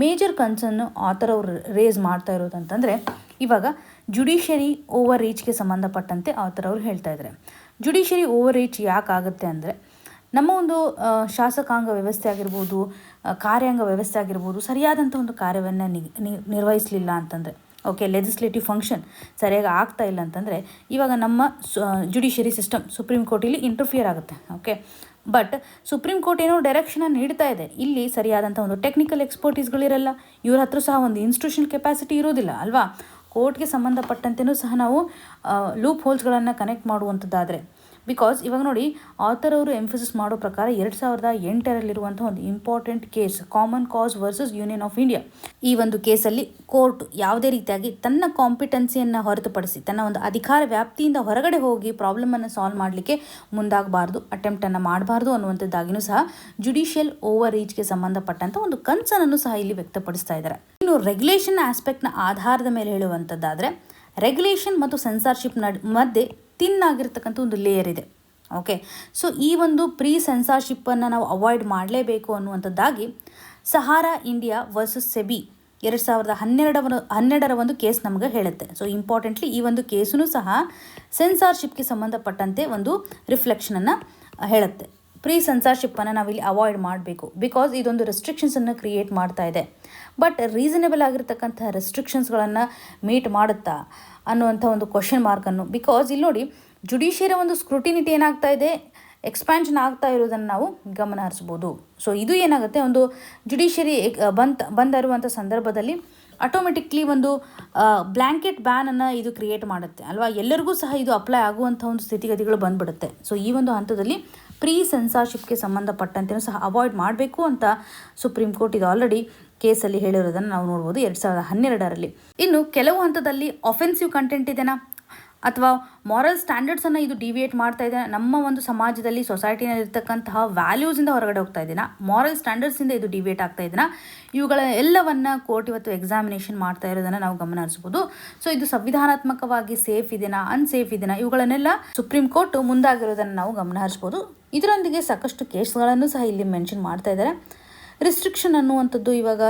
ಮೇಜರ್ ಕನ್ಸರ್ನ್ ಆಥರ್ ಅವರು ರೇಸ್ ಮಾಡ್ತಾ ಇರೋದಂತಂದರೆ ಇವಾಗ ಜುಡಿಷಿಯರಿ ಓವರ್ ರೀಚ್ಗೆ ಸಂಬಂಧಪಟ್ಟಂತೆ ಆಥರ್ ಅವರು ಹೇಳ್ತಾ ಇದ್ದಾರೆ. ಜುಡಿಷಿಯರಿ ಓವರ್ ರೀಚ್ ಯಾಕೆ ಆಗುತ್ತೆ ಅಂದರೆ ನಮ್ಮ ಒಂದು ಶಾಸಕಾಂಗ ವ್ಯವಸ್ಥೆ ಆಗಿರ್ಬೋದು, ಕಾರ್ಯಾಂಗ ವ್ಯವಸ್ಥೆ ಆಗಿರ್ಬೋದು, ಸರಿಯಾದಂಥ ಒಂದು ಕಾರ್ಯವನ್ನು ನಿರ್ವಹಿಸಲಿಲ್ಲ ಅಂತಂದರೆ, ಓಕೆ, ಲೆಜಿಸ್ಲೇಟಿವ್ ಫಂಕ್ಷನ್ ಸರಿಯಾಗಿ ಆಗ್ತಾ ಇಲ್ಲ ಅಂತಂದರೆ ಇವಾಗ ನಮ್ಮ ಜುಡಿಷಿಯರಿ ಸಿಸ್ಟಮ್ ಸುಪ್ರೀಂ ಕೋರ್ಟಲ್ಲಿ ಇಂಟರ್ಫಿಯರ್ ಆಗುತ್ತೆ, ಓಕೆ. ಬಟ್ ಸುಪ್ರೀಂ ಕೋರ್ಟ್ ಏನೋ ಡೈರೆಕ್ಷನನ್ನು ನೀಡ್ತಾ ಇದೆ, ಇಲ್ಲಿ ಸರಿಯಾದಂಥ ಒಂದು ಟೆಕ್ನಿಕಲ್ ಎಕ್ಸ್ಪರ್ಟೀಸ್ಗಳಿರಲ್ಲ, ಇವ್ರ ಹತ್ರ ಸಹ ಒಂದು ಇನ್ಸ್ಟಿಟ್ಯೂಷನಲ್ ಕೆಪಾಸಿಟಿ ಇರೋದಿಲ್ಲ ಅಲ್ವಾ. ಕೋರ್ಟ್ಗೆ ಸಂಬಂಧಪಟ್ಟಂತೆಯೂ ಸಹ ನಾವು ಲೂಪ್ ಹೋಲ್ಸ್ಗಳನ್ನು ಕನೆಕ್ಟ್ ಮಾಡುವಂಥದ್ದಾದರೆ, ಬಿಕಾಸ್ ಇವಾಗ ನೋಡಿ ಆಥರ್ ಅವರು ಎಂಫಸಿಸ್ ಮಾಡೋ ಪ್ರಕಾರ 2008ರಲ್ಲಿರುವಂಥ ಒಂದು important case common cos versus union of India. ಈ ಒಂದು ಕೇಸಲ್ಲಿ ಕೋರ್ಟ್ ಯಾವುದೇ ರೀತಿಯಾಗಿ ತನ್ನ ಕಾಂಪಿಟೆನ್ಸಿಯನ್ನು ಹೊರತುಪಡಿಸಿ ತನ್ನ ಒಂದು ಅಧಿಕಾರ ವ್ಯಾಪ್ತಿಯಿಂದ ಹೊರಗಡೆ ಹೋಗಿ ಪ್ರಾಬ್ಲಮನ್ನು ಸಾಲ್ವ್ ಮಾಡಲಿಕ್ಕೆ ಮುಂದಾಗಬಾರ್ದು, ಅಟೆಂಪ್ಟನ್ನು ಮಾಡಬಾರ್ದು ಅನ್ನುವಂಥದ್ದಾಗಿಯೂ ಸಹ ಜುಡಿಷಿಯಲ್ ಓವರ್ ರೀಚ್ಗೆ ಸಂಬಂಧಪಟ್ಟಂಥ ಒಂದು ಕನ್ಸರ್ನನ್ನು ಸಹ ಇಲ್ಲಿ ವ್ಯಕ್ತಪಡಿಸ್ತಾ ಇದ್ದಾರೆ. ಇನ್ನು ರೆಗ್ಯುಲೇಷನ್ ಆಸ್ಪೆಕ್ಟ್ನ ಆಧಾರದ ಮೇಲೆ ಹೇಳುವಂಥದ್ದಾದರೆ ರೆಗ್ಯುಲೇಷನ್ ಮತ್ತು ಸೆನ್ಸಾರ್ಶಿಪ್ ಮಧ್ಯೆ ಆಗಿರ್ತಕ್ಕಂಥ ಒಂದು ಲೇಯರ್ ಇದೆ, ಓಕೆ. ಸೊ ಈ ಒಂದು ಪ್ರೀ ಸೆನ್ಸಾರ್ಶಿಪ್ಪನ್ನು ನಾವು ಅವಾಯ್ಡ್ ಮಾಡಲೇಬೇಕು ಅನ್ನುವಂಥದ್ದಾಗಿ ಸಹಾರಾ ಇಂಡಿಯಾ ವರ್ಸಸ್ ಸೆಬಿ 2012ರ ಒಂದು ಕೇಸ್ ನಮಗೆ ಹೇಳುತ್ತೆ. ಸೊ ಇಂಪಾರ್ಟೆಂಟ್ಲಿ ಈ ಒಂದು ಕೇಸೂ ಸಹ ಸೆನ್ಸಾರ್ಶಿಪ್ಗೆ ಸಂಬಂಧಪಟ್ಟಂತೆ ಒಂದು ರಿಫ್ಲೆಕ್ಷನನ್ನು ಹೇಳುತ್ತೆ. ಪ್ರೀ ಸೆನ್ಸಾರ್ಶಿಪ್ಪನ್ನು ನಾವಿಲ್ಲಿ ಅವಾಯ್ಡ್ ಮಾಡಬೇಕು, ಬಿಕಾಸ್ ಇದೊಂದು ರೆಸ್ಟ್ರಿಕ್ಷನ್ಸನ್ನು ಕ್ರಿಯೇಟ್ ಮಾಡ್ತಾ ಇದೆ. ಬಟ್ ರೀಸನೇಬಲ್ ಆಗಿರ್ತಕ್ಕಂಥ ರೆಸ್ಟ್ರಿಕ್ಷನ್ಸ್ಗಳನ್ನು ಮೀಟ್ ಮಾಡುತ್ತಾ ಅನ್ನುವಂಥ ಒಂದು ಕ್ವಶನ್ ಮಾರ್ಕನ್ನು, ಬಿಕಾಸ್ ಇಲ್ಲಿ ನೋಡಿ ಜುಡಿಷಿಯರಿ ಒಂದು ಸ್ಕ್ರೂಟಿನಿಟಿ ಏನಾಗ್ತಾ ಇದೆ, ಎಕ್ಸ್ಪ್ಯಾನ್ಷನ್ ಆಗ್ತಾ ಇರೋದನ್ನು ನಾವು ಗಮನ ಹರಿಸ್ಬೋದು. ಸೊ ಇದು ಏನಾಗುತ್ತೆ, ಒಂದು ಜುಡಿಷಿಯರಿ ಬಂದಿರುವಂಥ ಸಂದರ್ಭದಲ್ಲಿ ಆಟೋಮೆಟಿಕ್ಲಿ ಒಂದು ಬ್ಲ್ಯಾಂಕೆಟ್ ಬ್ಯಾನನ್ನು ಇದು ಕ್ರಿಯೇಟ್ ಮಾಡುತ್ತೆ ಅಲ್ವಾ. ಎಲ್ಲರಿಗೂ ಸಹ ಇದು ಅಪ್ಲೈ ಆಗುವಂಥ ಒಂದು ಸ್ಥಿತಿಗತಿಗಳು ಬಂದ್ಬಿಡುತ್ತೆ. ಸೊ ಈ ಒಂದು ಹಂತದಲ್ಲಿ ಪ್ರೀ ಸೆನ್ಸಾರ್ಶಿಪ್ಗೆ ಸಂಬಂಧಪಟ್ಟಂತೆಯೂ ಸಹ ಅವಾಯ್ಡ್ ಮಾಡಬೇಕು ಅಂತ ಸುಪ್ರೀಂ ಕೋರ್ಟ್ ಇದು ಆಲ್ರೆಡಿ ಕೇಸಲ್ಲಿ ಹೇಳಿರೋದನ್ನು ನಾವು ನೋಡ್ಬೋದು 2012ರಲ್ಲಿ. ಇನ್ನು ಕೆಲವು ಹಂತದಲ್ಲಿ ಅಫೆನ್ಸಿವ್ ಕಂಟೆಂಟ್ ಇದೆನಾ ಅಥವಾ ಮಾರಲ್ ಸ್ಟ್ಯಾಂಡರ್ಡ್ಸನ್ನು ಇದು ಡಿವಿಯೇಟ್ ಮಾಡ್ತಾ ಇದೆ, ನಮ್ಮ ಒಂದು ಸಮಾಜದಲ್ಲಿ ಸೊಸೈಟಿನಲ್ಲಿ ಇರ್ತಕ್ಕಂತಹ ವ್ಯಾಲ್ಯೂಸಿಂದ ಹೊರಗಡೆ ಹೋಗ್ತಾ ಇದೆನಾ, ಮಾರಲ್ ಸ್ಟ್ಯಾಂಡರ್ಡ್ಸಿಂದ ಇದು ಡಿವಿಯೇಟ್ ಆಗ್ತಾ ಇದೆನಾ, ಇವುಗಳ ಎಲ್ಲವನ್ನು ಕೋರ್ಟ್ ಇವತ್ತು ಎಕ್ಸಾಮಿನೇಷನ್ ಮಾಡ್ತಾ ಇರೋದನ್ನು ನಾವು ಗಮನ ಹರಿಸ್ಬೋದು. ಸೊ ಇದು ಸಂವಿಧಾನಾತ್ಮಕವಾಗಿ ಸೇಫ್ ಇದೆನಾ, ಅನ್ಸೇಫ್ ಇದೆನಾ, ಇವುಗಳನ್ನೆಲ್ಲ ಸುಪ್ರೀಂ ಕೋರ್ಟ್ ಮುಂದಾಗಿರೋದನ್ನು ನಾವು ಗಮನ ಹರಿಸ್ಬೋದು. ಇದರೊಂದಿಗೆ ಸಾಕಷ್ಟು ಕೇಸ್ಗಳನ್ನು ಸಹ ಇಲ್ಲಿ ಮೆನ್ಷನ್ ಮಾಡ್ತಾ ಇದ್ದಾರೆ. ರಿಸ್ಟ್ರಿಕ್ಷನ್ ಅನ್ನುವಂಥದ್ದು ಇವಾಗ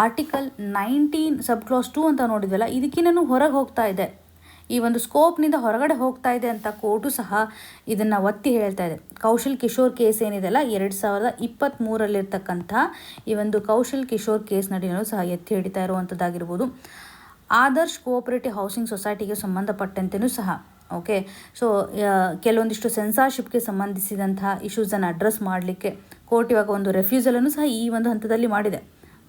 ಆರ್ಟಿಕಲ್ 19 ಸಬ್ ಕ್ಲಾಸ್ 2 ಅಂತ ನೋಡಿದ್ವಲ್ಲ, ಇದಕ್ಕಿನ್ನೂ ಹೊರಗೆ ಹೋಗ್ತಾ ಇದೆ, ಈ ಒಂದು ಸ್ಕೋಪ್ನಿಂದ ಹೊರಗಡೆ ಹೋಗ್ತಾ ಇದೆ ಅಂತ ಕೋರ್ಟು ಸಹ ಇದನ್ನು ಒತ್ತಿ ಹೇಳ್ತಾ ಇದೆ. ಕೌಶಲ್ ಕಿಶೋರ್ ಕೇಸ್ ಏನಿದೆಲ್ಲ 2023ರಲ್ಲಿರ್ತಕ್ಕಂಥ ಈ ಒಂದು ಕೌಶಲ್ ಕಿಶೋರ್ ಕೇಸ್ ನಡಿನೂ ಸಹ ಎತ್ತಿ ಹಿಡಿತಾ ಇರುವಂಥದ್ದಾಗಿರ್ಬೋದು. ಆದರ್ಶ್ ಕೋಆಪರೇಟಿವ್ ಹೌಸಿಂಗ್ ಸೊಸೈಟಿಗೆ ಸಂಬಂಧಪಟ್ಟಂತೆಯೂ ಸಹ, ಓಕೆ. ಸೊ ಕೆಲವೊಂದಿಷ್ಟು ಸೆನ್ಸಾರ್ಶಿಪ್ಗೆ ಸಂಬಂಧಿಸಿದಂತಹ ಇಶ್ಯೂಸನ್ನು ಅಡ್ರೆಸ್ ಮಾಡಲಿಕ್ಕೆ ಕೋರ್ಟ್ ಇವಾಗ ಒಂದು ರೆಫ್ಯೂಸಲನ್ನು ಸಹ ಈ ಒಂದು ಹಂತದಲ್ಲಿ ಮಾಡಿದೆ,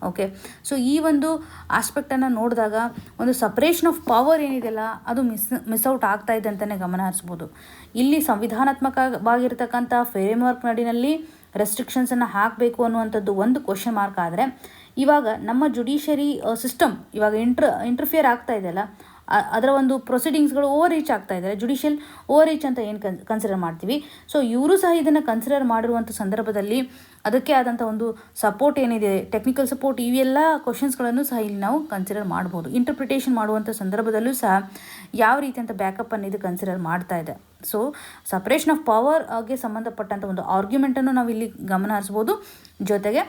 ಓಕೆ. ಸೊ ಈ ಒಂದು ಆಸ್ಪೆಕ್ಟನ್ನು ನೋಡಿದಾಗ ಒಂದು ಸಪ್ರೇಷನ್ ಆಫ್ ಪವರ್ ಏನಿದೆಯಲ್ಲ ಅದು ಮಿಸ್ಔಟ್ ಆಗ್ತಾ ಇದೆ ಅಂತಲೇ ಗಮನ ಹರಿಸ್ಬೋದು. ಇಲ್ಲಿ ಸಂವಿಧಾನಾತ್ಮಕವಾಗಿರ್ತಕ್ಕಂಥ ಫ್ರೇಮ್ವರ್ಕ್ ನಡಿನಲ್ಲಿ ರೆಸ್ಟ್ರಿಕ್ಷನ್ಸನ್ನು ಹಾಕಬೇಕು ಅನ್ನುವಂಥದ್ದು ಒಂದು ಕ್ವಶನ್ ಮಾರ್ಕ್ ಆದರೆ, ಇವಾಗ ನಮ್ಮ ಜುಡಿಷಿಯರಿ ಸಿಸ್ಟಮ್ ಇವಾಗ ಇಂಟರ್ಫಿಯರ್ ಆಗ್ತಾ ಇದೆಯಲ್ಲ, ಅದರ ಒಂದು ಪ್ರೊಸೀಡಿಂಗ್ಸ್ಗಳು ಓವರ್ ರೀಚ್ ಆಗ್ತಾ ಇದ್ದಾರೆ. ಜುಡಿಷಿಯಲ್ ಓವರ್ ರೀಚ್ ಅಂತ ಏನು ಕನ್ಸಿಡರ್ ಮಾಡ್ತೀವಿ. ಸೊ ಇವರು ಸಹ ಇದನ್ನು ಕನ್ಸಿಡರ್ ಮಾಡಿರುವಂಥ ಸಂದರ್ಭದಲ್ಲಿ ಅದಕ್ಕೆ ಆದಂಥ ಒಂದು ಸಪೋರ್ಟ್ ಏನಿದೆ, ಟೆಕ್ನಿಕಲ್ ಸಪೋರ್ಟ್, ಇವೆಲ್ಲ ಕ್ವಶನ್ಸ್ಗಳನ್ನು ಸಹ ಇಲ್ಲಿ ನಾವು ಕನ್ಸಿಡರ್ ಮಾಡ್ಬೋದು. ಇಂಟರ್ಪ್ರಿಟೇಷನ್ ಮಾಡುವಂಥ ಸಂದರ್ಭದಲ್ಲೂ ಸಹ ಯಾವ ರೀತಿಯಂಥ ಬ್ಯಾಕಪ್ಪನ್ನು ಇದು ಕನ್ಸಿಡರ್ ಮಾಡ್ತಾ ಇದೆ. ಸೊ ಸಪ್ರೇಷನ್ ಆಫ್ ಪವರ್ಗೆ ಸಂಬಂಧಪಟ್ಟಂಥ ಒಂದು ಆರ್ಗ್ಯುಮೆಂಟನ್ನು ನಾವು ಇಲ್ಲಿ ಗಮನ ಹರಿಸ್ಬೋದು. ಜೊತೆಗೆ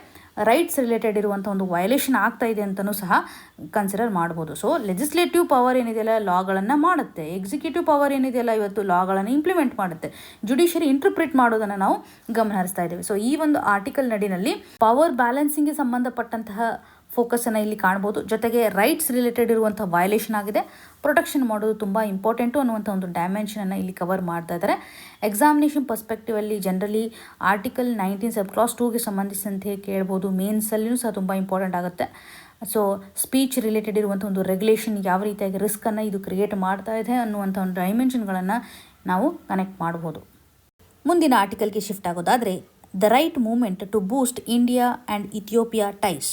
ರೈಟ್ಸ್ ರಿಲೇಟೆಡ್ ಇರುವಂಥ ಒಂದು ವಯಲೇಷನ್ ಆಗ್ತಾ ಇದೆ ಅಂತಲೂ ಸಹ ಕನ್ಸಿಡರ್ ಮಾಡ್ಬೋದು. ಸೊ ಲೆಜಿಸ್ಲೇಟಿವ್ ಪವರ್ ಏನಿದೆಯಲ್ಲ ಲಾಗಳನ್ನು ಮಾಡುತ್ತೆ, ಎಕ್ಸಿಕ್ಯೂಟಿವ್ ಪವರ್ ಏನಿದೆಯಲ್ಲ ಇವತ್ತು ಲಾಗಳನ್ನು ಇಂಪ್ಲಿಮೆಂಟ್ ಮಾಡುತ್ತೆ, ಜುಡಿಷಿಯರಿ ಇಂಟರ್ಪ್ರಿಟ್ ಮಾಡೋದನ್ನು ನಾವು ಗಮನ ಹರಿಸ್ತಾ ಇದ್ದೇವೆ. ಸೊ ಈ ಒಂದು ಆರ್ಟಿಕಲ್ ನಡಿನಲ್ಲಿ ಪವರ್ ಬ್ಯಾಲೆನ್ಸಿಂಗ್ಗೆ ಸಂಬಂಧಪಟ್ಟಂತಹ ಫೋಕಸನ್ನು ಇಲ್ಲಿ ಕಾಣ್ಬೋದು. ಜೊತೆಗೆ ರೈಟ್ಸ್ ರಿಲೇಟೆಡ್ ಇರುವಂಥ ವಯಲೇಷನ್ ಆಗಿದೆ, ಪ್ರೊಟೆಕ್ಷನ್ ಮಾಡೋದು ತುಂಬ ಇಂಪಾರ್ಟೆಂಟು ಅನ್ನುವಂಥ ಒಂದು ಡೈಮೆನ್ಷನನ್ನು ಇಲ್ಲಿ ಕವರ್ ಮಾಡ್ತಾ ಇದ್ದಾರೆ. ಎಕ್ಸಾಮಿನೇಷನ್ ಪರ್ಸ್ಪೆಕ್ಟಿವಲ್ಲಿ ಜನರಲಿ ಆರ್ಟಿಕಲ್ 19 ಸಬ್ ಕ್ಲಾಸ್ 2ಗೆ ಸಂಬಂಧಿಸಿದಂತೆ ಕೇಳ್ಬೋದು. ಮೇನ್ಸಲ್ಲಿಯೂ ಸಹ ತುಂಬ ಇಂಪಾರ್ಟೆಂಟ್ ಆಗುತ್ತೆ. ಸೊ ಸ್ಪೀಚ್ ರಿಲೇಟೆಡ್ ಇರುವಂಥ ಒಂದು ರೆಗ್ಯುಲೇಷನ್ ಯಾವ ರೀತಿಯಾಗಿ ರಿಸ್ಕನ್ನು ಇದು ಕ್ರಿಯೇಟ್ ಮಾಡ್ತಾ ಇದೆ ಅನ್ನುವಂಥ ಒಂದು ಡೈಮೆನ್ಷನ್ಗಳನ್ನು ನಾವು ಕನೆಕ್ಟ್ ಮಾಡ್ಬೋದು. ಮುಂದಿನ ಆರ್ಟಿಕಲ್ಗೆ ಶಿಫ್ಟ್ ಆಗೋದಾದರೆ the right moment to boost India and Ethiopia ties.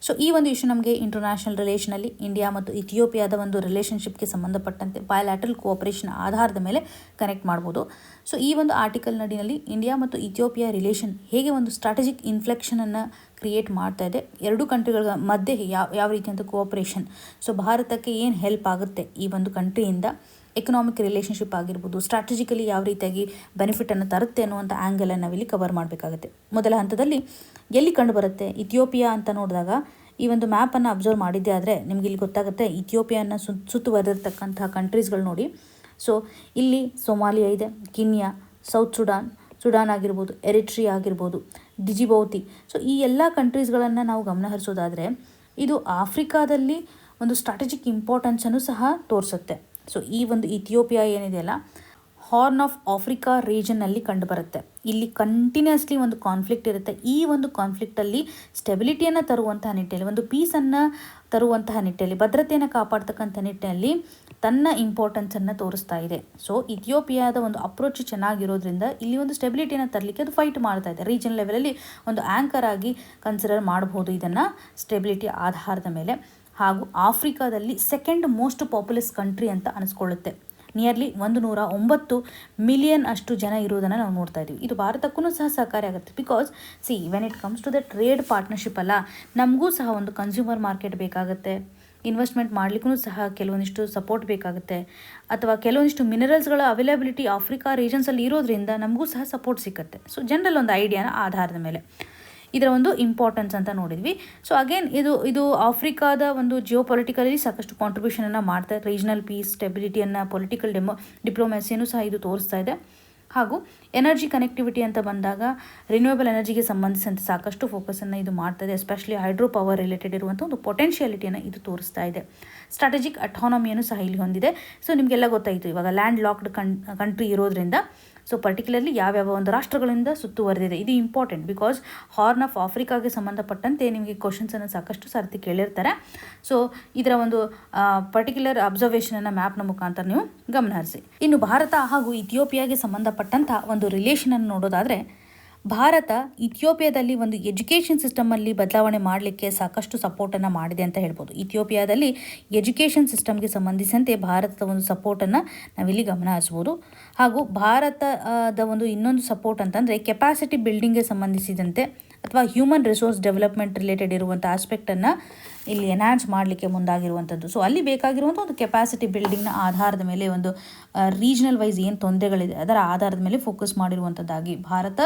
So ಈ ಒಂದು ಇಶ್ಯೂ ನಮಗೆ ಇಂಟರ್ನ್ಯಾಷನಲ್ ರಿಲೇಷನಲ್ಲಿ ಇಂಡಿಯಾ ಮತ್ತು ಇಥಿಯೋಪಿಯಾದ ಒಂದು ರಿಲೇಷನ್ಶಿಪ್ಗೆ ಸಂಬಂಧಪಟ್ಟಂತೆ ಬಯಲ್ಯಾಟ್ರಲ್ ಕೋಆಪರೇಷನ್ ಆಧಾರದ ಮೇಲೆ ಕನೆಕ್ಟ್ ಮಾಡ್ಬೋದು. ಸೊ ಈ ಒಂದು ಆರ್ಟಿಕಲ್ ನಡಿನಲ್ಲಿ ಇಂಡಿಯಾ ಮತ್ತು ಇಥಿಯೋಪಿಯಾ ರಿಲೇಷನ್ ಹೇಗೆ ಒಂದು ಸ್ಟ್ರಾಟಜಿಕ್ ಇನ್ಫ್ಲೆಕ್ಷನನ್ನು ಕ್ರಿಯೇಟ್ ಮಾಡ್ತಾ ಇದೆ, ಎರಡೂ ಕಂಟ್ರಿಗಳ ಮಧ್ಯೆ ಯಾವ ರೀತಿಯಂಥ ಕೋಆಪರೇಷನ್, ಸೊ ಭಾರತಕ್ಕೆ ಏನು ಹೆಲ್ಪ್ ಆಗುತ್ತೆ ಈ ಒಂದು ಕಂಟ್ರಿಯಿಂದ, ಎಕನಾಮಿಕ್ ರಿಲೇಷನ್ಶಿಪ್ ಆಗಿರ್ಬೋದು, ಸ್ಟ್ರಾಟಜಿಕಲಿ ಯಾವ ರೀತಿಯಾಗಿ ಬೆನಿಫಿಟನ್ನು ತರುತ್ತೆ ಅನ್ನುವಂಥ ಆ್ಯಂಗಲನ್ನು ನಾವಿಲ್ಲಿ ಕವರ್ ಮಾಡಬೇಕಾಗುತ್ತೆ. ಮೊದಲ ಹಂತದಲ್ಲಿ ಎಲ್ಲಿ ಕಂಡು ಬರುತ್ತೆ ಇಥಿಯೋಪಿಯಾ ಅಂತ ನೋಡಿದಾಗ ಈ ಒಂದು ಮ್ಯಾಪನ್ನು ಅಬ್ಸರ್ವ್ ಮಾಡಿದ್ದೆ ಆದರೆ ನಿಮಗೆ ಇಲ್ಲಿ ಗೊತ್ತಾಗುತ್ತೆ ಇಥಿಯೋಪಿಯಾನ ಸುತ್ತುವರೆದಿರ್ತಕ್ಕಂತಹ ಕಂಟ್ರೀಸ್ಗಳು ನೋಡಿ. ಸೊ ಇಲ್ಲಿ ಸೊಮಾಲಿಯಾ ಇದೆ, ಕಿನ್ಯಾ, ಸೌತ್ ಸುಡಾನ್ ಆಗಿರ್ಬೋದು, ಎರಿಟ್ರಿಯಾ ಆಗಿರ್ಬೋದು, ಡಿಜಿಬೌತಿ. ಸೊ ಈ ಎಲ್ಲ ಕಂಟ್ರೀಸ್ಗಳನ್ನು ನಾವು ಗಮನಹರಿಸೋದಾದರೆ ಇದು ಆಫ್ರಿಕಾದಲ್ಲಿ ಒಂದು ಸ್ಟ್ರಾಟಜಿಕ್ ಇಂಪಾರ್ಟೆನ್ಸನ್ನು ಸಹ ತೋರಿಸುತ್ತೆ. ಸೊ ಈ ಒಂದು ಇಥಿಯೋಪಿಯಾ ಏನಿದೆಯಲ್ಲ ಹಾರ್ನ್ ಆಫ್ ಆಫ್ರಿಕಾ ರೀಜನ್ನಲ್ಲಿ ಕಂಡುಬರುತ್ತೆ. ಇಲ್ಲಿ ಕಂಟಿನ್ಯೂಸ್ಲಿ ಒಂದು ಕಾನ್ಫ್ಲಿಕ್ಟ್ ಇರುತ್ತೆ. ಈ ಒಂದು ಕಾನ್ಫ್ಲಿಕ್ಟಲ್ಲಿ ಸ್ಟೆಬಿಲಿಟಿಯನ್ನು ತರುವಂತಹ ನಿಟ್ಟಿನಲ್ಲಿ, ಒಂದು ಪೀಸನ್ನು ತರುವಂತಹ ನಿಟ್ಟಿನಲ್ಲಿ, ಭದ್ರತೆಯನ್ನು ಕಾಪಾಡ್ತಕ್ಕಂಥ ನಿಟ್ಟಿನಲ್ಲಿ ತನ್ನ ಇಂಪಾರ್ಟೆನ್ಸನ್ನು ತೋರಿಸ್ತಾ ಇದೆ. ಸೊ ಇಥಿಯೋಪಿಯಾದ ಒಂದು ಅಪ್ರೋಚ್ ಚೆನ್ನಾಗಿರೋದ್ರಿಂದ ಇಲ್ಲಿ ಒಂದು ಸ್ಟೆಬಿಲಿಟಿಯನ್ನು ತರಲಿಕ್ಕೆ ಅದು ಫೈಟ್ ಮಾಡ್ತಾ ಇದೆ. ರೀಜನ್ ಲೆವೆಲಲ್ಲಿ ಒಂದು ಆ್ಯಂಕರ್ ಆಗಿ ಕನ್ಸಿಡರ್ ಮಾಡಬಹುದು ಇದನ್ನು ಸ್ಟೆಬಿಲಿಟಿ ಆಧಾರದ ಮೇಲೆ. ಹಾಗೂ ಆಫ್ರಿಕಾದಲ್ಲಿ ಸೆಕೆಂಡ್ ಮೋಸ್ಟ್ ಪಾಪ್ಯುಲಸ್ ಕಂಟ್ರಿ ಅಂತ ಅನಿಸ್ಕೊಳ್ಳುತ್ತೆ. ನಿಯರ್ಲಿ 109 ಮಿಲಿಯನ್ ಅಷ್ಟು ಜನ ಇರುವುದನ್ನು ನಾವು ನೋಡ್ತಾ ಇದ್ದೀವಿ. ಇದು ಭಾರತಕ್ಕೂ ಸಹ ಸಹಕಾರಿ ಆಗುತ್ತೆ. Because when it comes to the trade partnership ಅಲ್ಲ, ನಮಗೂ ಸಹ ಒಂದು ಕನ್ಸ್ಯೂಮರ್ ಮಾರ್ಕೆಟ್ ಬೇಕಾಗುತ್ತೆ, ಇನ್ವೆಸ್ಟ್ಮೆಂಟ್ ಮಾಡಲಿಕ್ಕೂ ಸಹ ಕೆಲವೊಂದಿಷ್ಟು ಸಪೋರ್ಟ್ ಬೇಕಾಗುತ್ತೆ, ಅಥವಾ ಕೆಲವೊಂದಿಷ್ಟು ಮಿನರಲ್ಸ್ಗಳ ಅವೈಲಬಿಲಿಟಿ ಆಫ್ರಿಕಾ ರೀಜನ್ಸಲ್ಲಿ ಇರೋದ್ರಿಂದ ನಮಗೂ ಸಹ ಸಪೋರ್ಟ್ ಸಿಗುತ್ತೆ. ಸೊ ಜನರಲ್ ಒಂದು ಐಡಿಯಾನ ಆಧಾರದ ಮೇಲೆ ಇದರ ಒಂದು ಇಂಪಾರ್ಟೆನ್ಸ್ ಅಂತ ನೋಡಿದ್ವಿ. ಸೊ ಅಗೇನ್ ಇದು ಆಫ್ರಿಕಾದ ಒಂದು ಜಿಯೋ ಪೊಲಿಟಿಕಲಿ ಸಾಕಷ್ಟು ಕಾಂಟ್ರಿಬ್ಯೂಷನನ್ನು ಮಾಡ್ತಾ ಇದೆ. ರೀಜನಲ್ ಪೀಸ್, ಸ್ಟೆಬಿಲಿಟಿಯನ್ನು, ಪೊಲಿಟಿಕಲ್ ಡಿಪ್ಲೊಮ್ಯಾಸಿಯನ್ನು ಸಹ ಇದು ತೋರಿಸ್ತಾ ಇದೆ. ಹಾಗೂ ಎನರ್ಜಿ ಕನೆಕ್ಟಿವಿಟಿ ಅಂತ ಬಂದಾಗ ರಿನ್ಯೂಯಬಲ್ ಎನರ್ಜಿಗೆ ಸಂಬಂಧಿಸಿದಂತೆ ಸಾಕಷ್ಟು ಫೋಕಸನ್ನು ಇದು ಮಾಡ್ತಾ ಇದೆ. ಎಸ್ಪೆಷಲಿ ಹೈಡ್ರೋ ಪವರ್ ರಿಲೇಟೆಡ್ ಇರುವಂಥ ಒಂದು ಪೊಟೆನ್ಷಿಯಾಲಿಟಿಯನ್ನು ಇದು ತೋರಿಸ್ತಾ ಇದೆ. ಸ್ಟ್ರಾಟಜಿಕ್ ಅಟಾನಮಿಯನ್ನು ಸಹ ಇಲ್ಲಿ ಹೊಂದಿದೆ. ಸೊ ನಿಮಗೆಲ್ಲ ಗೊತ್ತಾಯಿತು ಇವಾಗ ಲ್ಯಾಂಡ್ ಲಾಕ್ಡ್ ಕಂಟ್ರಿ ಇರೋದ್ರಿಂದ ಸೊ ಪರ್ಟಿಕ್ಯುಲರ್ಲಿ ಯಾವ್ಯಾವ ಒಂದು ರಾಷ್ಟ್ರಗಳಿಂದ ಸುತ್ತುವರೆದಿದೆ. ಇದು ಇಂಪಾರ್ಟೆಂಟ್ ಬಿಕಾಸ್ ಹಾರ್ನ್ ಆಫ್ ಆಫ್ರಿಕಾಗೆ ಸಂಬಂಧಪಟ್ಟಂತೆ ನಿಮಗೆ ಕ್ವಶನ್ಸನ್ನು ಸಾಕಷ್ಟು ಸರ್ತಿ ಕೇಳಿರ್ತಾರೆ. ಸೊ ಇದರ ಒಂದು ಪರ್ಟಿಕ್ಯುಲರ್ ಅಬ್ಸರ್ವೇಷನನ್ನು ಮ್ಯಾಪ್ನ ಮುಖಾಂತರ ನೀವು ಗಮನಹರಿಸಿ. ಇನ್ನು ಭಾರತ ಹಾಗೂ ಇಥಿಯೋಪಿಯಾಗೆ ಸಂಬಂಧಪಟ್ಟಂಥ ಒಂದು ರಿಲೇಷನನ್ನು ನೋಡೋದಾದರೆ ಭಾರತ ಇಥಿಯೋಪಿಯಾದಲ್ಲಿ ಒಂದು ಎಜುಕೇಷನ್ ಸಿಸ್ಟಮಲ್ಲಿ ಬದಲಾವಣೆ ಮಾಡಲಿಕ್ಕೆ ಸಾಕಷ್ಟು ಸಪೋರ್ಟನ್ನು ಮಾಡಿದೆ ಅಂತ ಹೇಳ್ಬೋದು. ಇಥಿಯೋಪಿಯಾದಲ್ಲಿ ಎಜುಕೇಷನ್ ಸಿಸ್ಟಮ್ಗೆ ಸಂಬಂಧಿಸಿದಂತೆ ಭಾರತದ ಒಂದು ಸಪೋರ್ಟನ್ನು ನಾವಿಲ್ಲಿ ಗಮನ ಹರಿಸ್ಬೋದು. ಹಾಗೂ ಭಾರತದ ಒಂದು ಇನ್ನೊಂದು ಸಪೋರ್ಟ್ ಅಂತಂದರೆ ಕೆಪಾಸಿಟಿ ಬಿಲ್ಡಿಂಗ್ಗೆ ಸಂಬಂಧಿಸಿದಂತೆ ಅಥವಾ ಹ್ಯೂಮನ್ ರಿಸೋರ್ಸ್ ಡೆವಲಪ್ಮೆಂಟ್ ರಿಲೇಟೆಡ್ ಇರುವಂಥ ಆಸ್ಪೆಕ್ಟನ್ನು ಇಲ್ಲಿ ಎನ್ಹಾನ್ಸ್ ಮಾಡಲಿಕ್ಕೆ ಮುಂದಾಗಿರುವಂಥದ್ದು. ಸೊ ಅಲ್ಲಿ ಬೇಕಾಗಿರುವಂಥ ಒಂದು ಕೆಪಾಸಿಟಿ ಬಿಲ್ಡಿಂಗ್ನ ಆಧಾರದ ಮೇಲೆ ಒಂದು ರೀಜನಲ್ ವೈಸ್ ಏನು ತೊಂದರೆಗಳಿದೆ ಅದರ ಆಧಾರದ ಮೇಲೆ ಫೋಕಸ್ ಮಾಡಿರುವಂಥದ್ದಾಗಿ ಭಾರತ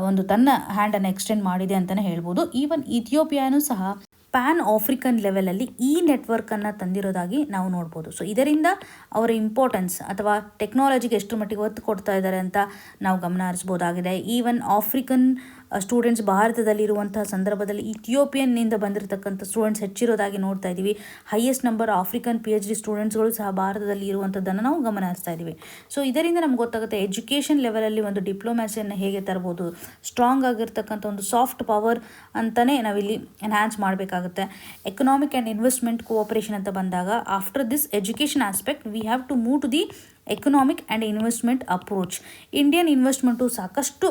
ಒಂದು ತನ್ನ ಹ್ಯಾಂಡನ್ನು ಎಕ್ಸ್ಟೆಂಡ್ ಮಾಡಿದೆ ಅಂತಲೇ ಹೇಳ್ಬೋದು. ಈವನ್ ಇಥಿಯೋಪಿಯಾನೂ ಸಹ ಪ್ಯಾನ್ ಆಫ್ರಿಕನ್ ಲೆವೆಲಲ್ಲಿ ಈ ನೆಟ್ವರ್ಕನ್ನು ತಂದಿರೋದಾಗಿ ನಾವು ನೋಡ್ಬೋದು. ಸೊ ಇದರಿಂದ ಅವರ ಇಂಪಾರ್ಟೆನ್ಸ್ ಅಥವಾ ಟೆಕ್ನಾಲಜಿಗೆ ಎಷ್ಟು ಮಟ್ಟಿಗೆ ಒತ್ತು ಕೊಡ್ತಾ ಇದ್ದಾರೆ ಅಂತ ನಾವು ಗಮನ ಹರಿಸ್ಬೋದಾಗಿದೆ. ಈವನ್ ಆಫ್ರಿಕನ್ ಸ್ಟೂಡೆಂಟ್ಸ್ ಭಾರತದಲ್ಲಿರುವಂತಹ ಸಂದರ್ಭದಲ್ಲಿ ಇಥಿಯೋಪಿಯನ್ನಿಂದ ಬಂದಿರತಕ್ಕಂಥ ಸ್ಟೂಡೆಂಟ್ಸ್ ಹೆಚ್ಚಿರೋದಾಗಿ ನೋಡ್ತಾ ಇದ್ದೀವಿ. ಹೈಯೆಸ್ಟ್ ನಂಬರ್ ಆಫ್ರಿಕನ್ PhD ಸ್ಟೂಡೆಂಟ್ಸ್ಗಳು ಸಹ ಭಾರತದಲ್ಲಿ ಇರುವಂಥದ್ದನ್ನು ನಾವು ಗಮನ ಹರಿಸ್ತಾ ಇದ್ದೀವಿ. ಸೊ ಇದರಿಂದ ನಮ್ಗೆ ಗೊತ್ತಾಗುತ್ತೆ ಎಜುಕೇಷನ್ ಲೆವೆಲಲ್ಲಿ ಒಂದು ಡಿಪ್ಲೊಮ್ಯಾಸಿಯನ್ನು ಹೇಗೆ ತರ್ಬೋದು, ಸ್ಟ್ರಾಂಗ್ ಆಗಿರ್ತಕ್ಕಂಥ ಒಂದು ಸಾಫ್ಟ್ ಪವರ್ ಅಂತಲೇ ನಾವಿಲ್ಲಿ ಎನ್ಹ್ಯಾನ್ಸ್ ಮಾಡಬೇಕಾಗುತ್ತೆ. ಎಕನಾಮಿಕ್ ಆ್ಯಂಡ್ ಇನ್ವೆಸ್ಟ್ಮೆಂಟ್ ಕೋಆಪರೇಷನ್ ಅಂತ ಬಂದಾಗ after this education aspect we have to move to the economic and investment approach. Indian investment ಸಾಕಷ್ಟು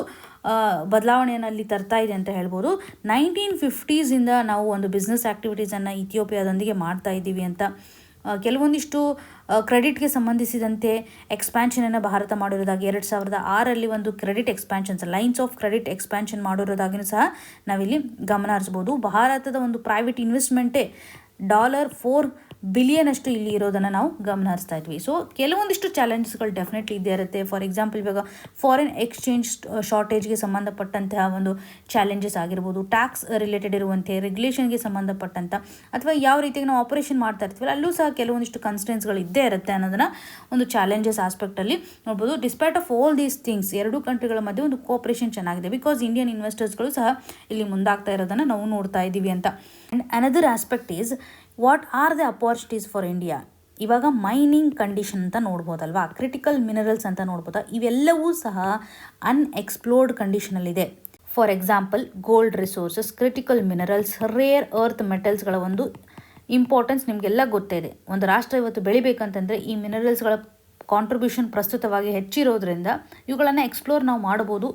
ಬದಲಾವಣೆಯಲ್ಲಿ ತರ್ತಾ ಇದೆ ಅಂತ ಹೇಳ್ಬೋದು. 1950s ನಾವು ಒಂದು ಬಿಸ್ನೆಸ್ ಆ್ಯಕ್ಟಿವಿಟೀಸನ್ನು ಇಥಿಯೋಪಿಯಾದೊಂದಿಗೆ ಮಾಡ್ತಾ ಇದ್ದೀವಿ ಅಂತ ಕೆಲವೊಂದಿಷ್ಟು ಕ್ರೆಡಿಟ್ಗೆ ಸಂಬಂಧಿಸಿದಂತೆ ಎಕ್ಸ್ಪ್ಯಾನ್ಷನನ್ನು ಭಾರತ ಮಾಡಿರೋದಾಗಿ 2006ರಲ್ಲಿ ಒಂದು credit expansions lines of credit expansion ಮಾಡಿರೋದಾಗಿಯೂ ಸಹ ನಾವಿಲ್ಲಿ ಗಮನ ಹರಿಸ್ಬೋದು. ಭಾರತದ ಒಂದು ಪ್ರೈವೇಟ್ ಇನ್ವೆಸ್ಟ್ಮೆಂಟೇ $4 ಬಿಲಿಯನ್ ಅಷ್ಟು ಇಲ್ಲಿ ಇರೋದನ್ನು ನಾವು ಗಮನ ಹರಿಸ್ತಾ ಇದ್ವಿ. ಸೊ ಕೆಲವೊಂದಿಷ್ಟು ಚಾಲೆಂಜಸ್ಗಳು ಡೆಫಿನೆಟ್ಲಿ ಇದ್ದೇ ಇರುತ್ತೆ. ಫಾರ್ ಎಕ್ಸಾಂಪಲ್ ಇವಾಗ ಫಾರಿನ್ ಎಕ್ಸ್ಚೇಂಜ್ ಶಾರ್ಟೇಜ್ಗೆ ಸಂಬಂಧಪಟ್ಟಂತಹ ಒಂದು ಚಾಲೆಂಜಸ್ ಆಗಿರ್ಬೋದು, ಟ್ಯಾಕ್ಸ್ ರಿಲೇಟೆಡ್ ಇರುವಂತೆ ರೆಗ್ಯುಲೇಷನ್ಗೆ ಸಂಬಂಧಪಟ್ಟಂಥ ಅಥವಾ ಯಾವ ರೀತಿಯಾಗಿ ನಾವು ಆಪರೇಷನ್ ಮಾಡ್ತಾ ಇರ್ತೀವಲ್ಲ ಅಲ್ಲೂ ಸಹ ಕೆಲವೊಂದಿಷ್ಟು ಕನ್ಸ್ಟೆನ್ಸ್ಗಳು ಇದ್ದೇ ಇರುತ್ತೆ ಅನ್ನೋದನ್ನು ಒಂದು ಚಾಲೆಂಜಸ್ ಆಸ್ಪೆಕ್ಟಲ್ಲಿ ನೋಡ್ಬೋದು. Despite of all these things ಎರಡೂ ಕಂಟ್ರಿಗಳ ಮಧ್ಯೆ ಒಂದು ಕೋಆಪರೇಷನ್ ಚೆನ್ನಾಗಿದೆ ಬಿಕಾಸ್ ಇಂಡಿಯನ್ ಇನ್ವೆಸ್ಟರ್ಸ್ಗಳು ಸಹ ಇಲ್ಲಿ ಮುಂದಾಗ್ತಾ ಇರೋದನ್ನು ನಾವು ನೋಡ್ತಾ ಇದ್ದೀವಿ ಅಂತ. And another aspect is what are the opportunities for India. ಇವಾಗ ಮೈನಿಂಗ್ ಕಂಡೀಷನ್ ಅಂತ ನೋಡ್ಬೋದಲ್ವಾ, ಕ್ರಿಟಿಕಲ್ ಮಿನರಲ್ಸ್ ಅಂತ ನೋಡ್ಬೋದಾ, ಇವೆಲ್ಲವೂ ಸಹ ಅನ್ಎಕ್ಸ್ಪ್ಲೋರ್ಡ್ ಕಂಡೀಷನಲ್ಲಿದೆ. For example gold resources, critical minerals, rare earth ಮೆಟಲ್ಸ್ಗಳ ಒಂದು ಇಂಪಾರ್ಟೆನ್ಸ್ ನಿಮಗೆಲ್ಲ ಗೊತ್ತೇ ಇದೆ. ಒಂದು ರಾಷ್ಟ್ರ ಇವತ್ತು ಬೆಳಿಬೇಕಂತಂದರೆ ಈ ಮಿನರಲ್ಸ್ಗಳ ಕಾಂಟ್ರಿಬ್ಯೂಷನ್ ಪ್ರಸ್ತುತವಾಗಿ ಹೆಚ್ಚಿರೋದ್ರಿಂದ ಇವುಗಳನ್ನು ಎಕ್ಸ್ಪ್ಲೋರ್ ನಾವು ಮಾಡ್ಬೋದು.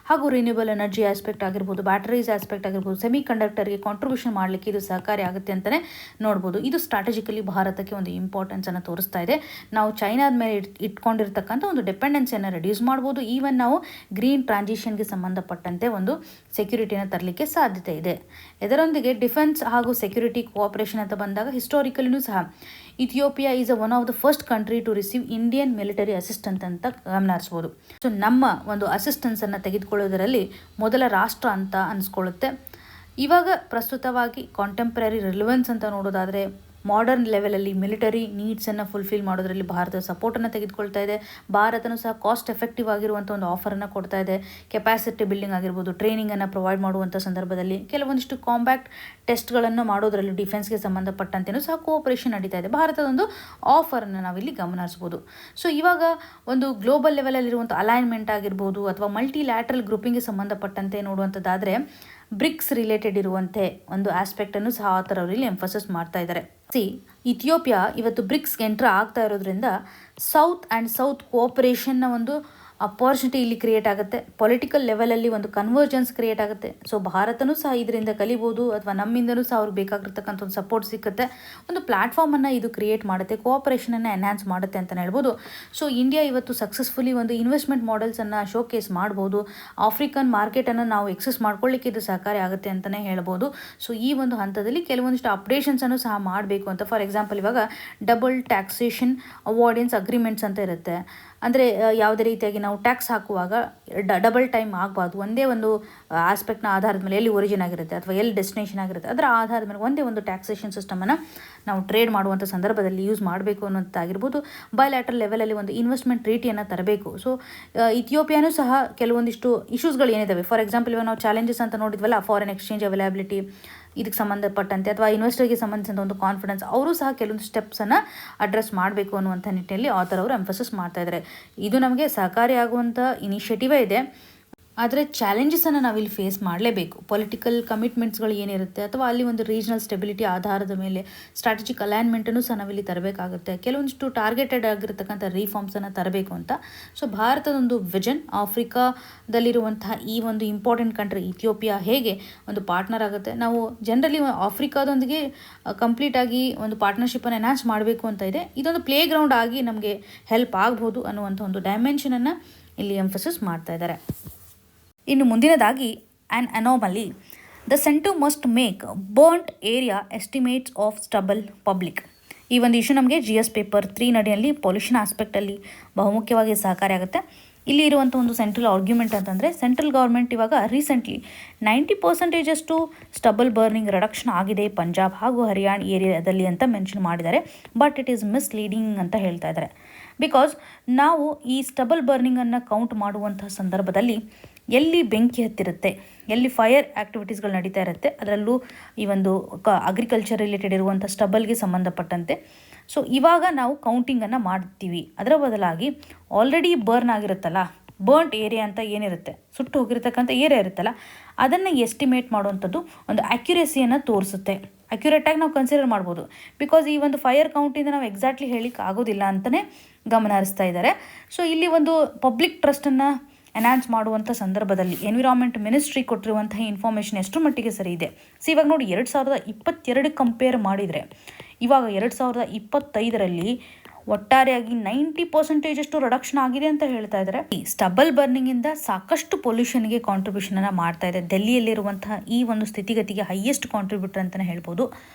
ಹಾಗೂ ರಿನ್ಯೂಬಲ್ ಎನರ್ಜಿ ಆಸ್ಪೆಕ್ಟ್ ಆಗಿರ್ಬೋದು, ಬ್ಯಾಟರೀಸ್ ಆಸ್ಪೆಕ್ಟ್ ಆಗಿರ್ಬೋದು, ಸೆಮಿ ಕಂಡಕ್ಟರ್ಗೆ ಕಾಂಟ್ರಿಬ್ಯೂಷನ್ ಮಾಡಲಿಕ್ಕೆ ಇದು ಸಹಕಾರಿ ಆಗುತ್ತೆ ಅಂತಲೇ ನೋಡ್ಬೋದು. ಇದು ಸ್ಟ್ರಾಟಜಿಕಲಿ ಭಾರತಕ್ಕೆ ಒಂದು ಇಂಪಾರ್ಟೆನ್ಸನ್ನು ತೋರಿಸ್ತಾ ಇದೆ. ನಾವು ಚೈನಾದ ಮೇಲೆ ಇಟ್ಕೊಂಡಿರ್ತಕ್ಕಂಥ ಒಂದು ಡಿಪೆಂಡೆನ್ಸಿಯನ್ನು ರೆಡ್ಯೂಸ್ ಮಾಡ್ಬೋದು. ಈವನ್ ನಾವು ಗ್ರೀನ್ ಟ್ರಾನ್ಸಿಷನ್ಗೆ ಸಂಬಂಧಪಟ್ಟಂತೆ ಒಂದು ಸೆಕ್ಯೂರಿಟಿನ ತರಲಿಕ್ಕೆ ಸಾಧ್ಯತೆ ಇದೆ. ಇದರೊಂದಿಗೆ ಡಿಫೆನ್ಸ್ ಹಾಗೂ ಸೆಕ್ಯೂರಿಟಿ ಕೋಆಪರೇಷನ್ ಅಂತ ಬಂದಾಗ ಹಿಸ್ಟಾರಿಕಲಿನೂ ಸಹ Ethiopia is one of the first country to receive Indian military assistant ಅಂತ ಗಮನಿಸ್ಬೋದು. ಸೊ ನಮ್ಮ ಒಂದು ಅಸಿಸ್ಟೆನ್ಸನ್ನು ತೆಗೆದುಕೊಳ್ಳೋದರಲ್ಲಿ ಮೊದಲ ರಾಷ್ಟ್ರ ಅಂತ ಅನಿಸ್ಕೊಳ್ಳುತ್ತೆ. ಇವಾಗ ಪ್ರಸ್ತುತವಾಗಿ ಕಾಂಟೆಂಪ್ರರಿ ರಿಲೆವೆನ್ಸ್ ಅಂತ ನೋಡೋದಾದರೆ ಮಾಡರ್ನ್ ಲೆವೆಲಲ್ಲಿ ಮಿಲಿಟರಿ ನೀಡ್ಸನ್ನು ಫುಲ್ಫಿಲ್ ಮಾಡೋದರಲ್ಲಿ ಭಾರತ ಸಪೋರ್ಟನ್ನು ತೆಗೆದುಕೊಳ್ತಾ ಇದೆ. ಭಾರತನೂ ಸಹ ಕಾಸ್ಟ್ ಎಫೆಕ್ಟಿವ್ ಆಗಿರುವಂಥ ಒಂದು ಆಫರನ್ನು ಕೊಡ್ತಾ ಇದೆ. ಕೆಪಾಸಿಟಿ ಬಿಲ್ಡಿಂಗ್ ಆಗಿರ್ಬೋದು, ಟ್ರೈನಿಂಗನ್ನು ಪ್ರೊವೈಡ್ ಮಾಡುವಂಥ ಸಂದರ್ಭದಲ್ಲಿ ಕೆಲವೊಂದಿಷ್ಟು ಕಾಂಪ್ಯಾಕ್ಟ್ ಟೆಸ್ಟ್ಗಳನ್ನು ಮಾಡೋದರಲ್ಲಿ ಡಿಫೆನ್ಸ್ಗೆ ಸಂಬಂಧಪಟ್ಟಂತೆಯೂ ಸಹ ಕೋಆಪರೇಷನ್ ನಡೀತಾ ಇದೆ. ಭಾರತದ ಒಂದು ಆಫರನ್ನು ನಾವಿಲ್ಲಿ ಗಮನಿಸ್ಬೋದು. ಸೊ ಇವಾಗ ಒಂದು ಗ್ಲೋಬಲ್ ಲೆವೆಲಲ್ಲಿರುವಂಥ ಅಲೈನ್ಮೆಂಟ್ ಆಗಿರ್ಬೋದು ಅಥವಾ ಮಲ್ಟಿ ಲ್ಯಾಟ್ರಲ್ ಗ್ರೂಪಿಂಗ್ಗೆ ಸಂಬಂಧಪಟ್ಟಂತೆ ನೋಡುವಂಥದ್ದಾದರೆ ಬ್ರಿಕ್ಸ್ ರಿಲೇಟೆಡ್ ಇರುವಂತೆ ಒಂದು ಆಸ್ಪೆಕ್ಟನ್ನು ಸಹ ಆಥರ್ ಅವರು ಇಲ್ಲಿ ಎಂಫಸಿಸ್ ಮಾಡ್ತಾ ಇದ್ದಾರೆ. ಇಥಿಯೋಪಿಯಾ ಇವತ್ತು ಬ್ರಿಕ್ಸ್ಗೆ ಎಂಟ್ರ್ ಆಗ್ತಾ ಇರೋದ್ರಿಂದ ಸೌತ್ ಆ್ಯಂಡ್ ಸೌತ್ ಕೋಆಪರೇಷನ್ನ ಒಂದು ಅಪಾರ್ಚುನಿಟಿ ಇಲ್ಲಿ ಕ್ರಿಯೇಟ್ ಆಗುತ್ತೆ. ಪೊಲಿಟಿಕಲ್ ಲೆವೆಲಲ್ಲಿ ಒಂದು ಕನ್ವರ್ಜೆನ್ಸ್ ಕ್ರಿಯೇಟ್ ಆಗುತ್ತೆ. ಸೊ ಭಾರತನೂ ಸಹ ಇದರಿಂದ ಕಲಿಬೋದು ಅಥವಾ ನಮ್ಮಿಂದನೂ ಸಹ ಅವ್ರಿಗೆ ಬೇಕಾಗಿರ್ತಕ್ಕಂಥ ಒಂದು ಸಪೋರ್ಟ್ ಸಿಕ್ಕುತ್ತೆ. ಒಂದು ಪ್ಲ್ಯಾಟ್ಫಾರ್ಮನ್ನು ಇದು ಕ್ರಿಯೇಟ್ ಮಾಡುತ್ತೆ, ಕೋಆಪರೇಷನನ್ನು ಎನ್ಹ್ಯಾನ್ಸ್ ಮಾಡುತ್ತೆ ಅಂತಲೇ ಹೇಳ್ಬೋದು. ಸೊ ಇಂಡಿಯಾ ಇವತ್ತು ಸಕ್ಸಸ್ಫುಲಿ ಒಂದು ಇನ್ವೆಸ್ಟ್ಮೆಂಟ್ ಮಾಡೆಲ್ಸನ್ನು ಶೋಕೇಸ್ ಮಾಡ್ಬೋದು. ಆಫ್ರಿಕನ್ ಮಾರ್ಕೆಟನ್ನು ನಾವು ಎಕ್ಸೆಸ್ ಮಾಡ್ಕೊಳ್ಳಿಕ್ಕೆ ಇದು ಸಹಕಾರಿ ಆಗುತ್ತೆ ಅಂತಲೇ ಹೇಳ್ಬೋದು. ಸೊ ಈ ಒಂದು ಹಂತದಲ್ಲಿ ಕೆಲವೊಂದಿಷ್ಟು ಅಪ್ಡೇಷನ್ಸನ್ನು ಸಹ ಮಾಡಬೇಕು ಅಂತ. ಫಾರ್ ಎಕ್ಸಾಂಪಲ್ ಇವಾಗ ಡಬಲ್ ಟ್ಯಾಕ್ಸೇಷನ್ ಅವಾಯ್ಡೆನ್ಸ್ ಅಗ್ರಿಮೆಂಟ್ಸ್ ಅಂತ ಇರುತ್ತೆ. ಅಂದರೆ ಯಾವುದೇ ರೀತಿಯಾಗಿ ನಾವು ಟ್ಯಾಕ್ಸ್ ಹಾಕುವಾಗ ಡಬಲ್ ಟೈಮ್ ಆಗಬಾರ್ದು. ಒಂದೇ ಒಂದು ಆಸ್ಪೆಕ್ಟ್ನ ಆಧಾರದ ಮೇಲೆ ಎಲ್ಲಿ ಒರಿಜಿನ್ ಆಗಿರುತ್ತೆ ಅಥವಾ ಎಲ್ಲಿ ಡೆಸ್ಟಿನೇಷನ್ ಆಗಿರುತ್ತೆ ಅದರ ಆಧಾರದ ಮೇಲೆ ಒಂದೇ ಒಂದು ಟ್ಯಾಕ್ಸೇಷನ್ ಸಿಸ್ಟಮನ್ನು ನಾವು ಟ್ರೇಡ್ ಮಾಡುವಂಥ ಸಂದರ್ಭದಲ್ಲಿ ಯೂಸ್ ಮಾಡಬೇಕು ಅನ್ನೋಂಥದ್ದಾಗಿರ್ಬೋದು. ಬಯಲ್ಯಾಟ್ರಲ್ ಲೆವೆಲಲ್ಲಿ ಒಂದು ಇನ್ವೆಸ್ಟ್ಮೆಂಟ್ ಟ್ರೀಟಿಯನ್ನು ತರಬೇಕು. ಸೊ ಇಥಿಯೋಪಿಯಾನೂ ಸಹ ಕೆಲವೊಂದಿಷ್ಟು ಇಶ್ಯೂಸ್ಗಳು ಏನಿದ್ದಾವೆ, ಫಾರ್ ಎಕ್ಸಾಂಪಲ್ ಇವಾಗ ನಾವು ಚಾಲೆಂಜಸ್ ಅಂತ ನೋಡಿದ್ವಲ್ಲ, ಫಾರಿನ್ ಎಕ್ಸ್ಚೇಂಜ್ ಅವೈಲಬಿಲಿಟಿ ಇದಕ್ಕೆ ಸಂಬಂಧಪಟ್ಟಂತೆ ಅಥವಾ ಇನ್ವೆಸ್ಟರ್ಗೆ ಸಂಬಂಧಿಸಿದ ಒಂದು ಕಾನ್ಫಿಡೆನ್ಸ್, ಅವರು ಸಹ ಕೆಲವೊಂದು ಸ್ಟೆಪ್ಸನ್ನು ಅಡ್ರೆಸ್ ಮಾಡಬೇಕು ಅನ್ನುವಂಥ ನಿಟ್ಟಿನಲ್ಲಿ ಆಥರ್ ಅವರು ಎಂಫಸಿಸ್ ಮಾಡ್ತಾ ಇದ್ದಾರೆ. ಇದು ನಮಗೆ ಸಹಕಾರಿಯಾಗುವಂಥ ಇನಿಷಿಯೇಟಿವೇ ಇದೆ. ಆದರೆ ಚಾಲೆಂಜಸನ್ನು ನಾವಿಲ್ಲಿ ಫೇಸ್ ಮಾಡಲೇಬೇಕು. ಪೊಲಿಟಿಕಲ್ ಕಮಿಟ್ಮೆಂಟ್ಸ್ಗಳು ಏನಿರುತ್ತೆ ಅಥವಾ ಅಲ್ಲಿ ಒಂದು ರೀಜನಲ್ ಸ್ಟೆಬಿಲಿಟಿ ಆಧಾರದ ಮೇಲೆ ಸ್ಟ್ರಾಟಜಿಕ್ ಅಲೈನ್ಮೆಂಟನ್ನು ಸಹ ನಾವಿಲ್ಲಿ ತರಬೇಕಾಗುತ್ತೆ. ಕೆಲವೊಂದಿಷ್ಟು ಟಾರ್ಗೆಟೆಡ್ ಆಗಿರ್ತಕ್ಕಂಥ ರಿಫಾರ್ಮ್ಸನ್ನು ತರಬೇಕು ಅಂತ. ಸೊ ಭಾರತದೊಂದು ವಿಷನ್ ಆಫ್ರಿಕಾದಲ್ಲಿರುವಂತಹ ಈ ಒಂದು ಇಂಪಾರ್ಟೆಂಟ್ ಕಂಟ್ರಿ ಇಥಿಯೋಪಿಯಾ ಹೇಗೆ ಒಂದು ಪಾರ್ಟ್ನರ್ ಆಗುತ್ತೆ. ನಾವು ಜನರಲಿ ಆಫ್ರಿಕಾದೊಂದಿಗೆ ಕಂಪ್ಲೀಟಾಗಿ ಒಂದು ಪಾರ್ಟ್ನರ್ಶಿಪ್ಪನ್ನು ಎನ್ಹಾನ್ಸ್ ಮಾಡಬೇಕು ಅಂತ ಇದೆ. ಇದೊಂದು ಪ್ಲೇ ಗ್ರೌಂಡ್ ಆಗಿ ನಮಗೆ ಹೆಲ್ಪ್ ಆಗ್ಬೋದು ಅನ್ನುವಂಥ ಒಂದು ಡೈಮೆನ್ಷನನ್ನು ಇಲ್ಲಿ ಎಂಫಸಿಸ್ ಮಾಡ್ತಾ ಇದ್ದಾರೆ. ಇನ್ನು ಮುಂದಿನದಾಗಿ an anomaly, the centre must make burnt area estimates of stubble public. ಈ ಒಂದು ಇಶ್ಯೂ ನಮಗೆ GS ಪೇಪರ್ 3 ನಡೆಯಲ್ಲಿ ಪೊಲ್ಯೂಷನ್ ಆಸ್ಪೆಕ್ಟಲ್ಲಿ ಬಹುಮುಖ್ಯವಾಗಿ ಸಹಕಾರಿ ಆಗುತ್ತೆ. ಇಲ್ಲಿ ಇರುವಂಥ ಒಂದು ಸೆಂಟ್ರಲ್ ಆರ್ಗ್ಯುಮೆಂಟ್ ಅಂತಂದರೆ ಸೆಂಟ್ರಲ್ ಗೌರ್ಮೆಂಟ್ ಇವಾಗ ರೀಸೆಂಟ್ಲಿ 90% ಸ್ಟಬಲ್ ಬರ್ನಿಂಗ್ ರಿಡಕ್ಷನ್ ಆಗಿದೆ ಪಂಜಾಬ್ ಹಾಗೂ ಹರಿಯಾಣ ಏರಿಯಾದಲ್ಲಿ ಅಂತ ಮೆನ್ಷನ್ ಮಾಡಿದ್ದಾರೆ. ಬಟ್ ಇಟ್ ಈಸ್ ಮಿಸ್ಲೀಡಿಂಗ್ ಅಂತ ಹೇಳ್ತಾ ಇದ್ದಾರೆ. ಬಿಕಾಸ್ ನಾವು ಈ ಸ್ಟಬಲ್ ಬರ್ನಿಂಗನ್ನು ಕೌಂಟ್ ಮಾಡುವಂಥ ಸಂದರ್ಭದಲ್ಲಿ ಎಲ್ಲಿ ಬೆಂಕಿ ಹತ್ತಿರುತ್ತೆ, ಎಲ್ಲಿ ಫೈರ್ ಆ್ಯಕ್ಟಿವಿಟೀಸ್ಗಳು ನಡೀತಾ ಇರುತ್ತೆ, ಅದರಲ್ಲೂ ಈ ಒಂದು ಅಗ್ರಿಕಲ್ಚರ್ ರಿಲೇಟೆಡ್ ಇರುವಂಥ ಸ್ಟಬಲ್ಗೆ ಸಂಬಂಧಪಟ್ಟಂತೆ ಸೊ ಇವಾಗ ನಾವು ಕೌಂಟಿಂಗನ್ನು ಮಾಡ್ತೀವಿ. ಅದರ ಬದಲಾಗಿ ಆಲ್ರೆಡಿ ಬರ್ನ್ ಆಗಿರುತ್ತಲ್ಲ, ಬರ್ನ್ಟ್ ಏರಿಯಾ ಅಂತ ಏನಿರುತ್ತೆ, ಸುಟ್ಟು ಹೋಗಿರ್ತಕ್ಕಂಥ ಏರಿಯಾ ಇರುತ್ತಲ್ಲ, ಅದನ್ನು ಎಸ್ಟಿಮೇಟ್ ಮಾಡುವಂಥದ್ದು ಒಂದು ಅಕ್ಯುರೇಸಿಯನ್ನು ತೋರಿಸುತ್ತೆ. ಅಕ್ಯುರೇಟಾಗಿ ನಾವು ಕನ್ಸಿಡರ್ ಮಾಡ್ಬೋದು. ಬಿಕಾಸ್ ಈ ಒಂದು ಫೈರ್ ಕೌಂಟಿಂದ ನಾವು ಎಕ್ಸಾಕ್ಟ್ಲಿ ಹೇಳಿಕ್ಕೆ ಆಗೋದಿಲ್ಲ ಅಂತಲೇ ಗಮನ ಹರಿಸ್ತಾ ಇದ್ದಾರೆ. ಸೊ ಇಲ್ಲಿ ಒಂದು ಪಬ್ಲಿಕ್ ಟ್ರಸ್ಟನ್ನು ಎನ್ಹಾನ್ಸ್ ಮಾಡುವಂಥ ಸಂದರ್ಭದಲ್ಲಿ ಎನ್ವಿರಾನ್ಮೆಂಟ್ ಮಿನಿಸ್ಟ್ರಿ ಕೊಟ್ಟಿರುವಂತಹ ಇನ್ಫಾರ್ಮೇಷನ್ ಎಷ್ಟು ಮಟ್ಟಿಗೆ ಸರಿ ಇದೆ. ಸೊ ಇವಾಗ ನೋಡಿ 2022 ಕಂಪೇರ್ ಮಾಡಿದರೆ ಇವಾಗ 2025ರಲ್ಲಿ ಒಟ್ಟಾರೆಯಾಗಿ 90% ರಿಡಕ್ಷನ್ ಆಗಿದೆ ಅಂತ ಹೇಳ್ತಾ ಇದ್ದಾರೆ. ಈ ಸ್ಟಬಲ್ ಬರ್ನಿಂಗಿಂದ ಸಾಕಷ್ಟು ಪೊಲ್ಯೂಷನ್ಗೆ ಕಾಂಟ್ರಿಬ್ಯೂಷನನ್ನು ಮಾಡ್ತಾ ಇದೆ. ಡೆಲ್ಲಿಯಲ್ಲಿರುವಂತಹ ಈ ಒಂದು ಸ್ಥಿತಿಗತಿಗೆ ಹೈಯೆಸ್ಟ್ ಕಾಂಟ್ರಿಬ್ಯೂಟರ್ ಅಂತಲೇ ಹೇಳ್ಬೋದು.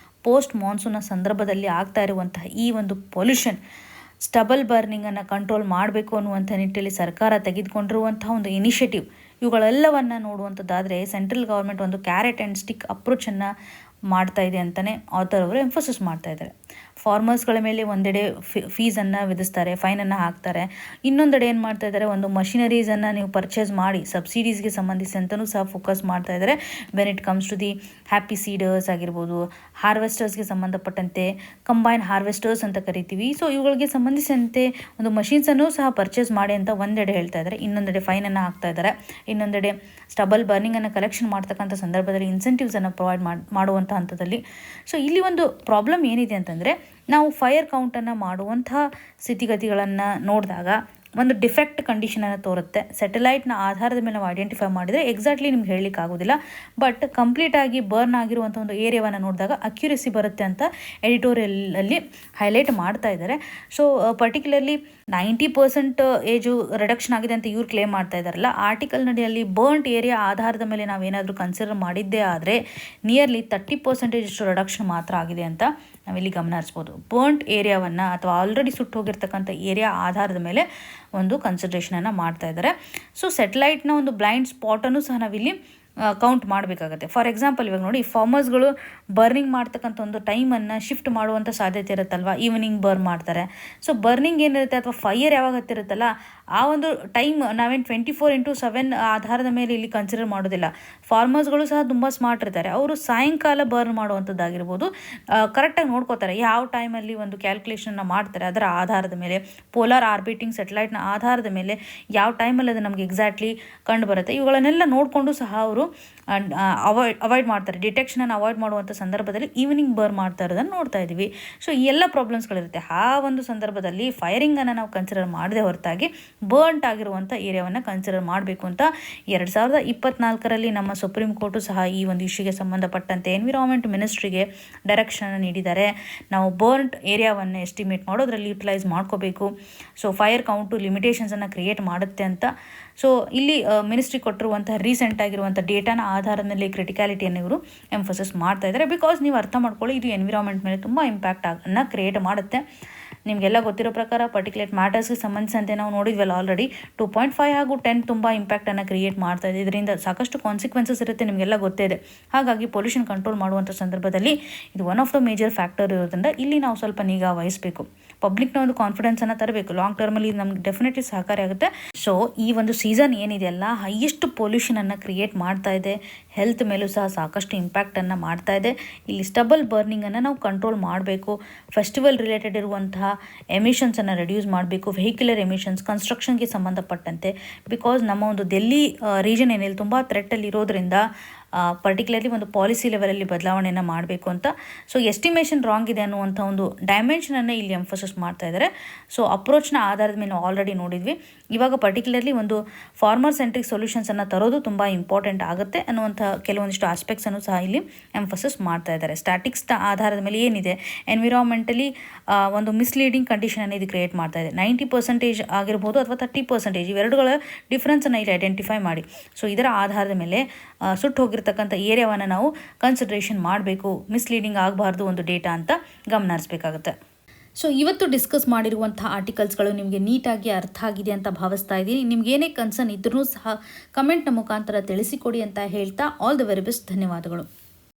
ಪೋಸ್ಟ್ ಮಾನ್ಸೂನ್ನ ಸಂದರ್ಭದಲ್ಲಿ ಆಗ್ತಾ ಇರುವಂತಹ ಈ ಒಂದು ಪೊಲ್ಯೂಷನ್ ಸ್ಟಬಲ್ ಬರ್ನಿಂಗನ್ನು ಕಂಟ್ರೋಲ್ ಮಾಡಬೇಕು ಅನ್ನುವಂಥ ನಿಟ್ಟಿನಲ್ಲಿ ಸರ್ಕಾರ ತೆಗೆದುಕೊಂಡಿರುವಂತಹ ಒಂದು ಇನಿಷಿಯೇಟಿವ್, ಇವುಗಳೆಲ್ಲವನ್ನು ನೋಡುವಂಥದ್ದಾದರೆ ಸೆಂಟ್ರಲ್ ಗೌರ್ಮೆಂಟ್ ಒಂದು ಕ್ಯಾರೆಟ್ ಆ್ಯಂಡ್ ಸ್ಟಿಕ್ ಅಪ್ರೋಚನ್ನು ಮಾಡ್ತಾ ಇದೆ ಅಂತಲೇ ಆಥರ್ ಅವರು ಎಂಫಸಿಸ್ ಮಾಡ್ತಾ ಇದ್ದಾರೆ. ಫಾರ್ಮರ್ಸ್ಗಳ ಮೇಲೆ ಒಂದೆಡೆ ಫೀಸನ್ನು ವಿಧಿಸ್ತಾರೆ, ಫೈನನ್ನು ಹಾಕ್ತಾರೆ. ಇನ್ನೊಂದೆಡೆ ಏನು ಮಾಡ್ತಾ ಇದ್ದಾರೆ, ಒಂದು ಮಷಿನರೀಸನ್ನು ನೀವು ಪರ್ಚೇಸ್ ಮಾಡಿ ಸಬ್ಸಿಡೀಸ್ಗೆ ಸಂಬಂಧಿಸಿ ಅಂತಲೂ ಸಹ ಫೋಕಸ್ ಮಾಡ್ತಾ ಇದ್ದಾರೆ. When it comes to the happy seeders ಆಗಿರ್ಬೋದು, ಹಾರ್ವೆಸ್ಟರ್ಸ್ಗೆ ಸಂಬಂಧಪಟ್ಟಂತೆ ಕಂಬೈನ್ ಹಾರ್ವೆಸ್ಟರ್ಸ್ ಅಂತ ಕರಿತೀವಿ. ಸೊ ಇವುಗಳಿಗೆ ಸಂಬಂಧಿಸಿದಂತೆ ಒಂದು ಮಷಿನ್ಸನ್ನು ಸಹ ಪರ್ಚೇಸ್ ಮಾಡಿ ಅಂತ ಒಂದೆಡೆ ಹೇಳ್ತಾ ಇದ್ದಾರೆ. ಇನ್ನೊಂದೆಡೆ ಫೈನನ್ನು ಹಾಕ್ತಾ ಇದ್ದಾರೆ. ಇನ್ನೊಂದೆಡೆ ಸ್ಟಬಲ್ ಬರ್ನಿಂಗನ್ನು ಕಲೆಕ್ಷನ್ ಮಾಡ್ತಕ್ಕಂಥ ಸಂದರ್ಭದಲ್ಲಿ ಇನ್ಸೆಂಟಿವ್ಸನ್ನು ಪ್ರೊವೈಡ್ ಮಾಡುವಂಥ ಹಂತದಲ್ಲಿ. ಸೊ ಇಲ್ಲಿ ಒಂದು ಪ್ರಾಬ್ಲಮ್ ಏನಿದೆ ಅಂತಂದರೆ, ನಾವು ಫೈರ್ ಕೌಂಟನ್ನು ಮಾಡುವಂತಹ ಸ್ಥಿತಿಗತಿಗಳನ್ನು ನೋಡಿದಾಗ ಒಂದು ಡಿಫೆಕ್ಟ್ ಕಂಡೀಷನನ್ನು ತೋರುತ್ತೆ. ಸ್ಯಾಟಲೈಟ್ನ ಆಧಾರದ ಮೇಲೆ ನಾವು ಐಡೆಂಟಿಫೈ ಮಾಡಿದರೆ ಎಕ್ಸಾಕ್ಟ್ಲಿ ನಿಮ್ಗೆ ಹೇಳಲಿಕ್ಕೆ ಆಗೋದಿಲ್ಲ, ಬಟ್ ಕಂಪ್ಲೀಟಾಗಿ ಬರ್ನ್ ಆಗಿರುವಂಥ ಒಂದು ಏರಿಯಾವನ್ನು ನೋಡಿದಾಗ ಅಕ್ಯುರೆಸಿ ಬರುತ್ತೆ ಅಂತ ಎಡಿಟೋರಿಯಲಲ್ಲಿ ಹೈಲೈಟ್ ಮಾಡ್ತಾ ಇದ್ದಾರೆ. ಸೊ ಪರ್ಟಿಕ್ಯುಲರ್ಲಿ 90% ಏಜು ರಿಡಕ್ಷನ್ ಆಗಿದೆ ಅಂತ ಇವ್ರು ಕ್ಲೇಮ್ ಮಾಡ್ತಾ ಇದ್ದಾರಲ್ಲ, ಆರ್ಟಿಕಲ್ ನಡಿಯಲ್ಲಿ ಬರ್ನ್ಟ್ ಏರಿಯಾ ಆಧಾರದ ಮೇಲೆ ನಾವೇನಾದರೂ ಕನ್ಸಿಡರ್ ಮಾಡಿದ್ದೇ ಆದರೆ ನಿಯರ್ಲಿ 30% ರಿಡಕ್ಷನ್ ಮಾತ್ರ ಆಗಿದೆ ಅಂತ ನಾವಿಲ್ಲಿ ಗಮನ ಹರಿಸ್ಬೋದು. ಬರ್ನ್ಟ್ ಏರಿಯಾವನ್ನು ಅಥವಾ ಆಲ್ರೆಡಿ ಸುಟ್ಟು ಹೋಗಿರ್ತಕ್ಕಂಥ ಏರಿಯಾ ಆಧಾರದ ಮೇಲೆ ಒಂದು ಕನ್ಸಿಡ್ರೇಷನನ್ನು ಮಾಡ್ತಾ ಇದ್ದಾರೆ. ಸೊ ಸ್ಯಾಟಲೈಟ್ನ ಒಂದು ಬ್ಲೈಂಡ್ ಸ್ಪಾಟನ್ನು ಸಹ ನಾವಿಲ್ಲಿ ಕೌಂಟ್ ಮಾಡಬೇಕಾಗತ್ತೆ. ಫಾರ್ ಎಕ್ಸಾಂಪಲ್ ಇವಾಗ ನೋಡಿ, ಫಾರ್ಮರ್ಸ್ಗಳು ಬರ್ನಿಂಗ್ ಮಾಡ್ತಕ್ಕಂಥ ಒಂದು ಟೈಮನ್ನು ಶಿಫ್ಟ್ ಮಾಡುವಂಥ ಸಾಧ್ಯತೆ ಇರುತ್ತಲ್ವ, ಈವ್ನಿಂಗ್ ಬರ್ನ್ ಮಾಡ್ತಾರೆ. ಸೊ ಬರ್ನಿಂಗ್ ಏನಿರುತ್ತೆ ಅಥವಾ ಫೈರ್ ಯಾವಾಗ ಹತ್ತಿರುತ್ತಲ್ಲ ಆ ಒಂದು ಟೈಮ್ ನಾವೇನು 24/7 ಆಧಾರದ ಮೇಲೆ ಇಲ್ಲಿ ಕನ್ಸಿಡರ್ ಮಾಡೋದಿಲ್ಲ. ಫಾರ್ಮರ್ಸ್ಗಳು ಸಹ ತುಂಬ ಸ್ಮಾರ್ಟ್ ಇರ್ತಾರೆ. ಅವರು ಸಾಯಂಕಾಲ ಬರ್ನ್ ಮಾಡುವಂಥದ್ದಾಗಿರ್ಬೋದು, ಕರೆಕ್ಟಾಗಿ ನೋಡ್ಕೋತಾರೆ ಯಾವ ಟೈಮಲ್ಲಿ ಒಂದು ಕ್ಯಾಲ್ಕುಲೇಷನ್ನ ಮಾಡ್ತಾರೆ ಅದರ ಆಧಾರದ ಮೇಲೆ, ಪೋಲಾರ್ ಆರ್ಬಿಟಿಂಗ್ ಸ್ಯಾಟಲೈಟ್ನ ಆಧಾರದ ಮೇಲೆ ಯಾವ ಟೈಮಲ್ಲಿ ಅದು ನಮಗೆ ಎಕ್ಸಾಕ್ಟ್ಲಿ ಕಂಡು ಬರುತ್ತೆ. ಇವುಗಳನ್ನೆಲ್ಲ ನೋಡಿಕೊಂಡು ಸಹ ಅವರು ಅವಾಯ್ಡ್ ಮಾಡ್ತಾರೆ. ಡಿಟೆಕ್ಷನನ್ನು ಅವಾಯ್ಡ್ ಮಾಡುವಂಥ ಸಂದರ್ಭದಲ್ಲಿ ಈವ್ನಿಂಗ್ ಬರ್ನ್ ಮಾಡ್ತಾ ಇರೋದನ್ನು ನೋಡ್ತಾ ಇದ್ದೀವಿ. ಸೊ ಈ ಎಲ್ಲ ಪ್ರಾಬ್ಲಮ್ಸ್ಗಳಿರುತ್ತೆ. ಆ ಒಂದು ಸಂದರ್ಭದಲ್ಲಿ ಫೈರಿಂಗನ್ನು ನಾವು ಕನ್ಸಿಡರ್ ಮಾಡದೆ ಹೊರತಾಗಿ ಬರ್ನ್ಟ್ ಆಗಿರುವಂಥ ಏರಿಯಾವನ್ನು ಕನ್ಸಿಡರ್ ಮಾಡಬೇಕು ಅಂತ 2024ರಲ್ಲಿ ನಮ್ಮ ಸುಪ್ರೀಂ ಕೋರ್ಟು ಸಹ ಈ ಒಂದು ಇಶ್ಯೂಗೆ ಸಂಬಂಧಪಟ್ಟಂತೆ ಎನ್ವಿರಾನ್ಮೆಂಟ್ ಮಿನಿಸ್ಟ್ರಿಗೆ ಡೈರೆಕ್ಷನ್ ನೀಡಿದ್ದಾರೆ. ನಾವು ಬರ್ನ್ಟ್ ಏರಿಯಾವನ್ನು ಎಸ್ಟಿಮೇಟ್ ಮಾಡೋದ್ರಲ್ಲಿ ಯುಟಿಲೈಸ್ ಮಾಡ್ಕೋಬೇಕು. ಸೊ ಫೈರ್ ಕೌಂಟು ಲಿಮಿಟೇಷನ್ಸನ್ನು ಕ್ರಿಯೇಟ್ ಮಾಡುತ್ತೆ ಅಂತ. ಸೊ ಇಲ್ಲಿ ಮಿನಿಸ್ಟ್ರಿ ಕೊಟ್ಟಿರುವಂಥ ರೀಸೆಂಟ್ ಆಗಿರುವಂಥ ಡೇಟಾನ ಆಧಾರದ ಮೇಲೆ ಕ್ರಿಟಿಕ್ಯಾಲಿಟಿಯನ್ನು ಇವರು ಎಂಫೋಸಿಸ್ ಮಾಡ್ತಾ ಇದ್ದಾರೆ. ಬಿಕಾಸ್ ನೀವು ಅರ್ಥ ಮಾಡ್ಕೊಳ್ಳಿ, ಇದು ಎನ್ವಿರಾನ್ಮೆಂಟ್ ಮೇಲೆ ತುಂಬ ಇಂಪ್ಯಾಕ್ಟನ್ನು ಕ್ರಿಯೇಟ್ ಮಾಡುತ್ತೆ. ನಿಮಗೆಲ್ಲ ಗೊತ್ತಿರೋ ಪ್ರಕಾರ ಪರ್ಟಿಕ್ಯುಲೇಟ್ ಮ್ಯಾಟರ್ಸ್ಗೆ ಸಂಬಂಧಿಸಿದಂತೆ ನಾವು ನೋಡಿದ್ವಲ್ಲ ಆಲ್ರೆಡಿ 2.5 ಹಾಗೂ 10 ತುಂಬ ಇಂಪ್ಯಾಕ್ಟನ್ನು ಕ್ರಿಯೇಟ್ ಮಾಡ್ತಾ ಇದೆ. ಇದರಿಂದ ಸಾಕಷ್ಟು ಕಾನ್ಸಿಕ್ವೆನ್ಸಸ್ ಇರುತ್ತೆ, ನಿಮಗೆಲ್ಲ ಗೊತ್ತೇ ಇದೆ. ಹಾಗಾಗಿ ಪೊಲ್ಯೂಷನ್ ಕಂಟ್ರೋಲ್ ಮಾಡುವಂಥ ಸಂದರ್ಭದಲ್ಲಿ ಇದು one of the major factor ಇರೋದ್ರಿಂದ ಇಲ್ಲಿ ನಾವು ಸ್ವಲ್ಪ ನಿಗಾ ವಹಿಸಬೇಕು. ಪಬ್ಲಿಕ್ನ ಒಂದು ಕಾನ್ಫಿಡೆನ್ಸನ್ನು ತರಬೇಕು. ಲಾಂಗ್ ಟರ್ಮಲ್ಲಿ ಇದು ನಮ್ಗೆ ಡೆಫಿನೆಟ್ಲಿ ಸಹಕಾರಿ ಆಗುತ್ತೆ. ಸೊ ಈ ಒಂದು ಸೀಸನ್ ಏನಿದೆಯಲ್ಲ ಹೈಯೆಸ್ಟ್ ಪೊಲ್ಯೂಷನನ್ನು ಕ್ರಿಯೇಟ್ ಮಾಡ್ತಾ ಇದೆ. ಹೆಲ್ತ್ ಮೇಲೂ ಸಹ ಸಾಕಷ್ಟು ಇಂಪ್ಯಾಕ್ಟನ್ನು ಮಾಡ್ತಾ ಇದೆ. ಇಲ್ಲಿ ಸ್ಟಬಲ್ ಬರ್ನಿಂಗನ್ನು ನಾವು ಕಂಟ್ರೋಲ್ ಮಾಡಬೇಕು. ಫೆಸ್ಟಿವಲ್ ರಿಲೇಟೆಡ್ ಇರುವಂತಹ ಎಮಿಷನ್ಸನ್ನು ರೆಡ್ಯೂಸ್ ಮಾಡಬೇಕು. ವೆಹಿಕ್ಯುಲರ್ ಎಮಿಷನ್ಸ್, ಕನ್ಸ್ಟ್ರಕ್ಷನ್ಗೆ ಸಂಬಂಧಪಟ್ಟಂತೆ. ಬಿಕಾಸ್ ನಮ್ಮ ಒಂದು ಡೆಲ್ಲಿ ರೀಜನ್ ಏನಿಲ್ಲ ತುಂಬ ಥ್ರೆಟ್ಟಲ್ಲಿ ಇರೋದ್ರಿಂದ ಪರ್ಟಿಕ್ಯುಲರ್ಲಿ ಒಂದು ಪಾಲಿಸಿ ಲೆವೆಲಲ್ಲಿ ಬದಲಾವಣೆಯನ್ನು ಮಾಡಬೇಕು ಅಂತ. ಸೊ ಎಸ್ಟಿಮೇಷನ್ ರಾಂಗ್ ಇದೆ ಅನ್ನುವಂಥ ಒಂದು ಡೈಮೆನ್ಷನನ್ನು ಇಲ್ಲಿ ಎಂಫೋಸಿಸ್ ಮಾಡ್ತಾ ಇದ್ದಾರೆ. ಸೊ ಅಪ್ರೋಚ್ನ ಆಧಾರದ ಮೇಲೆ ನಾವು ಆಲ್ರೆಡಿ ನೋಡಿದ್ವಿ. ಇವಾಗ ಪರ್ಟಿಕ್ಯುಲರ್ಲಿ ಒಂದು ಫಾರ್ಮರ್ ಸೆಂಟ್ರಿಕ್ ಸೊಲ್ಯೂಷನ್ಸನ್ನು ತರೋದು ತುಂಬ ಇಂಪಾರ್ಟೆಂಟ್ ಆಗುತ್ತೆ ಅನ್ನುವಂಥ ಕೆಲವೊಂದಿಷ್ಟು ಆಸ್ಪೆಕ್ಟ್ಸನ್ನು ಸಹ ಇಲ್ಲಿ ಎಂಫೋಸಿಸ್ ಮಾಡ್ತಾ ಇದ್ದಾರೆ. ಸ್ಟ್ಯಾಟಿಕ್ಸ್ನ ಆಧಾರದ ಮೇಲೆ ಏನಿದೆ ಎನ್ವಿರಾನ್ಮೆಂಟಲಿ ಒಂದು ಮಿಸ್ಲೀಡಿಂಗ್ ಕಂಡೀಷನನ್ನು ಇದು ಕ್ರಿಯೇಟ್ ಮಾಡ್ತಾ ಇದೆ. 90% ಆಗಿರ್ಬೋದು ಅಥವಾ 30% ಇವೆರಡುಗಳ ಡಿಫ್ರೆನ್ಸನ್ನು ಇಲ್ಲಿ ಐಡೆಂಟಿಫೈ ಮಾಡಿ. ಸೊ ಇದರ ಆಧಾರದ ಮೇಲೆ ಸುಟ್ಟು ಹೋಗಿರ್ತಕ್ಕಂಥ ಏರಿಯಾವನ್ನು ನಾವು ಕನ್ಸಿಡ್ರೇಷನ್ ಮಾಡಬೇಕು. ಮಿಸ್ಲೀಡಿಂಗ್ ಆಗಬಾರ್ದು ಒಂದು ಡೇಟಾ ಅಂತ ಗಮನ ಹರಿಸಬೇಕಾಗುತ್ತೆ. ಸೊ ಇವತ್ತು ಡಿಸ್ಕಸ್ ಮಾಡಿರುವಂಥ ಆರ್ಟಿಕಲ್ಸ್ಗಳು ನಿಮಗೆ ನೀಟಾಗಿ ಅರ್ಥ ಆಗಿದೆ ಅಂತ ಭಾವಿಸ್ತಾ ಇದ್ದೀನಿ. ನಿಮ್ಗೇನೇ ಕನ್ಸರ್ನ್ ಇದ್ರೂ ಸಹ ಕಮೆಂಟ್ನ ಮುಖಾಂತರ ತಿಳಿಸಿಕೊಡಿ ಅಂತ ಹೇಳ್ತಾ ಆಲ್ ದ ವೆರಿ ಬೆಸ್ಟ್. ಧನ್ಯವಾದಗಳು.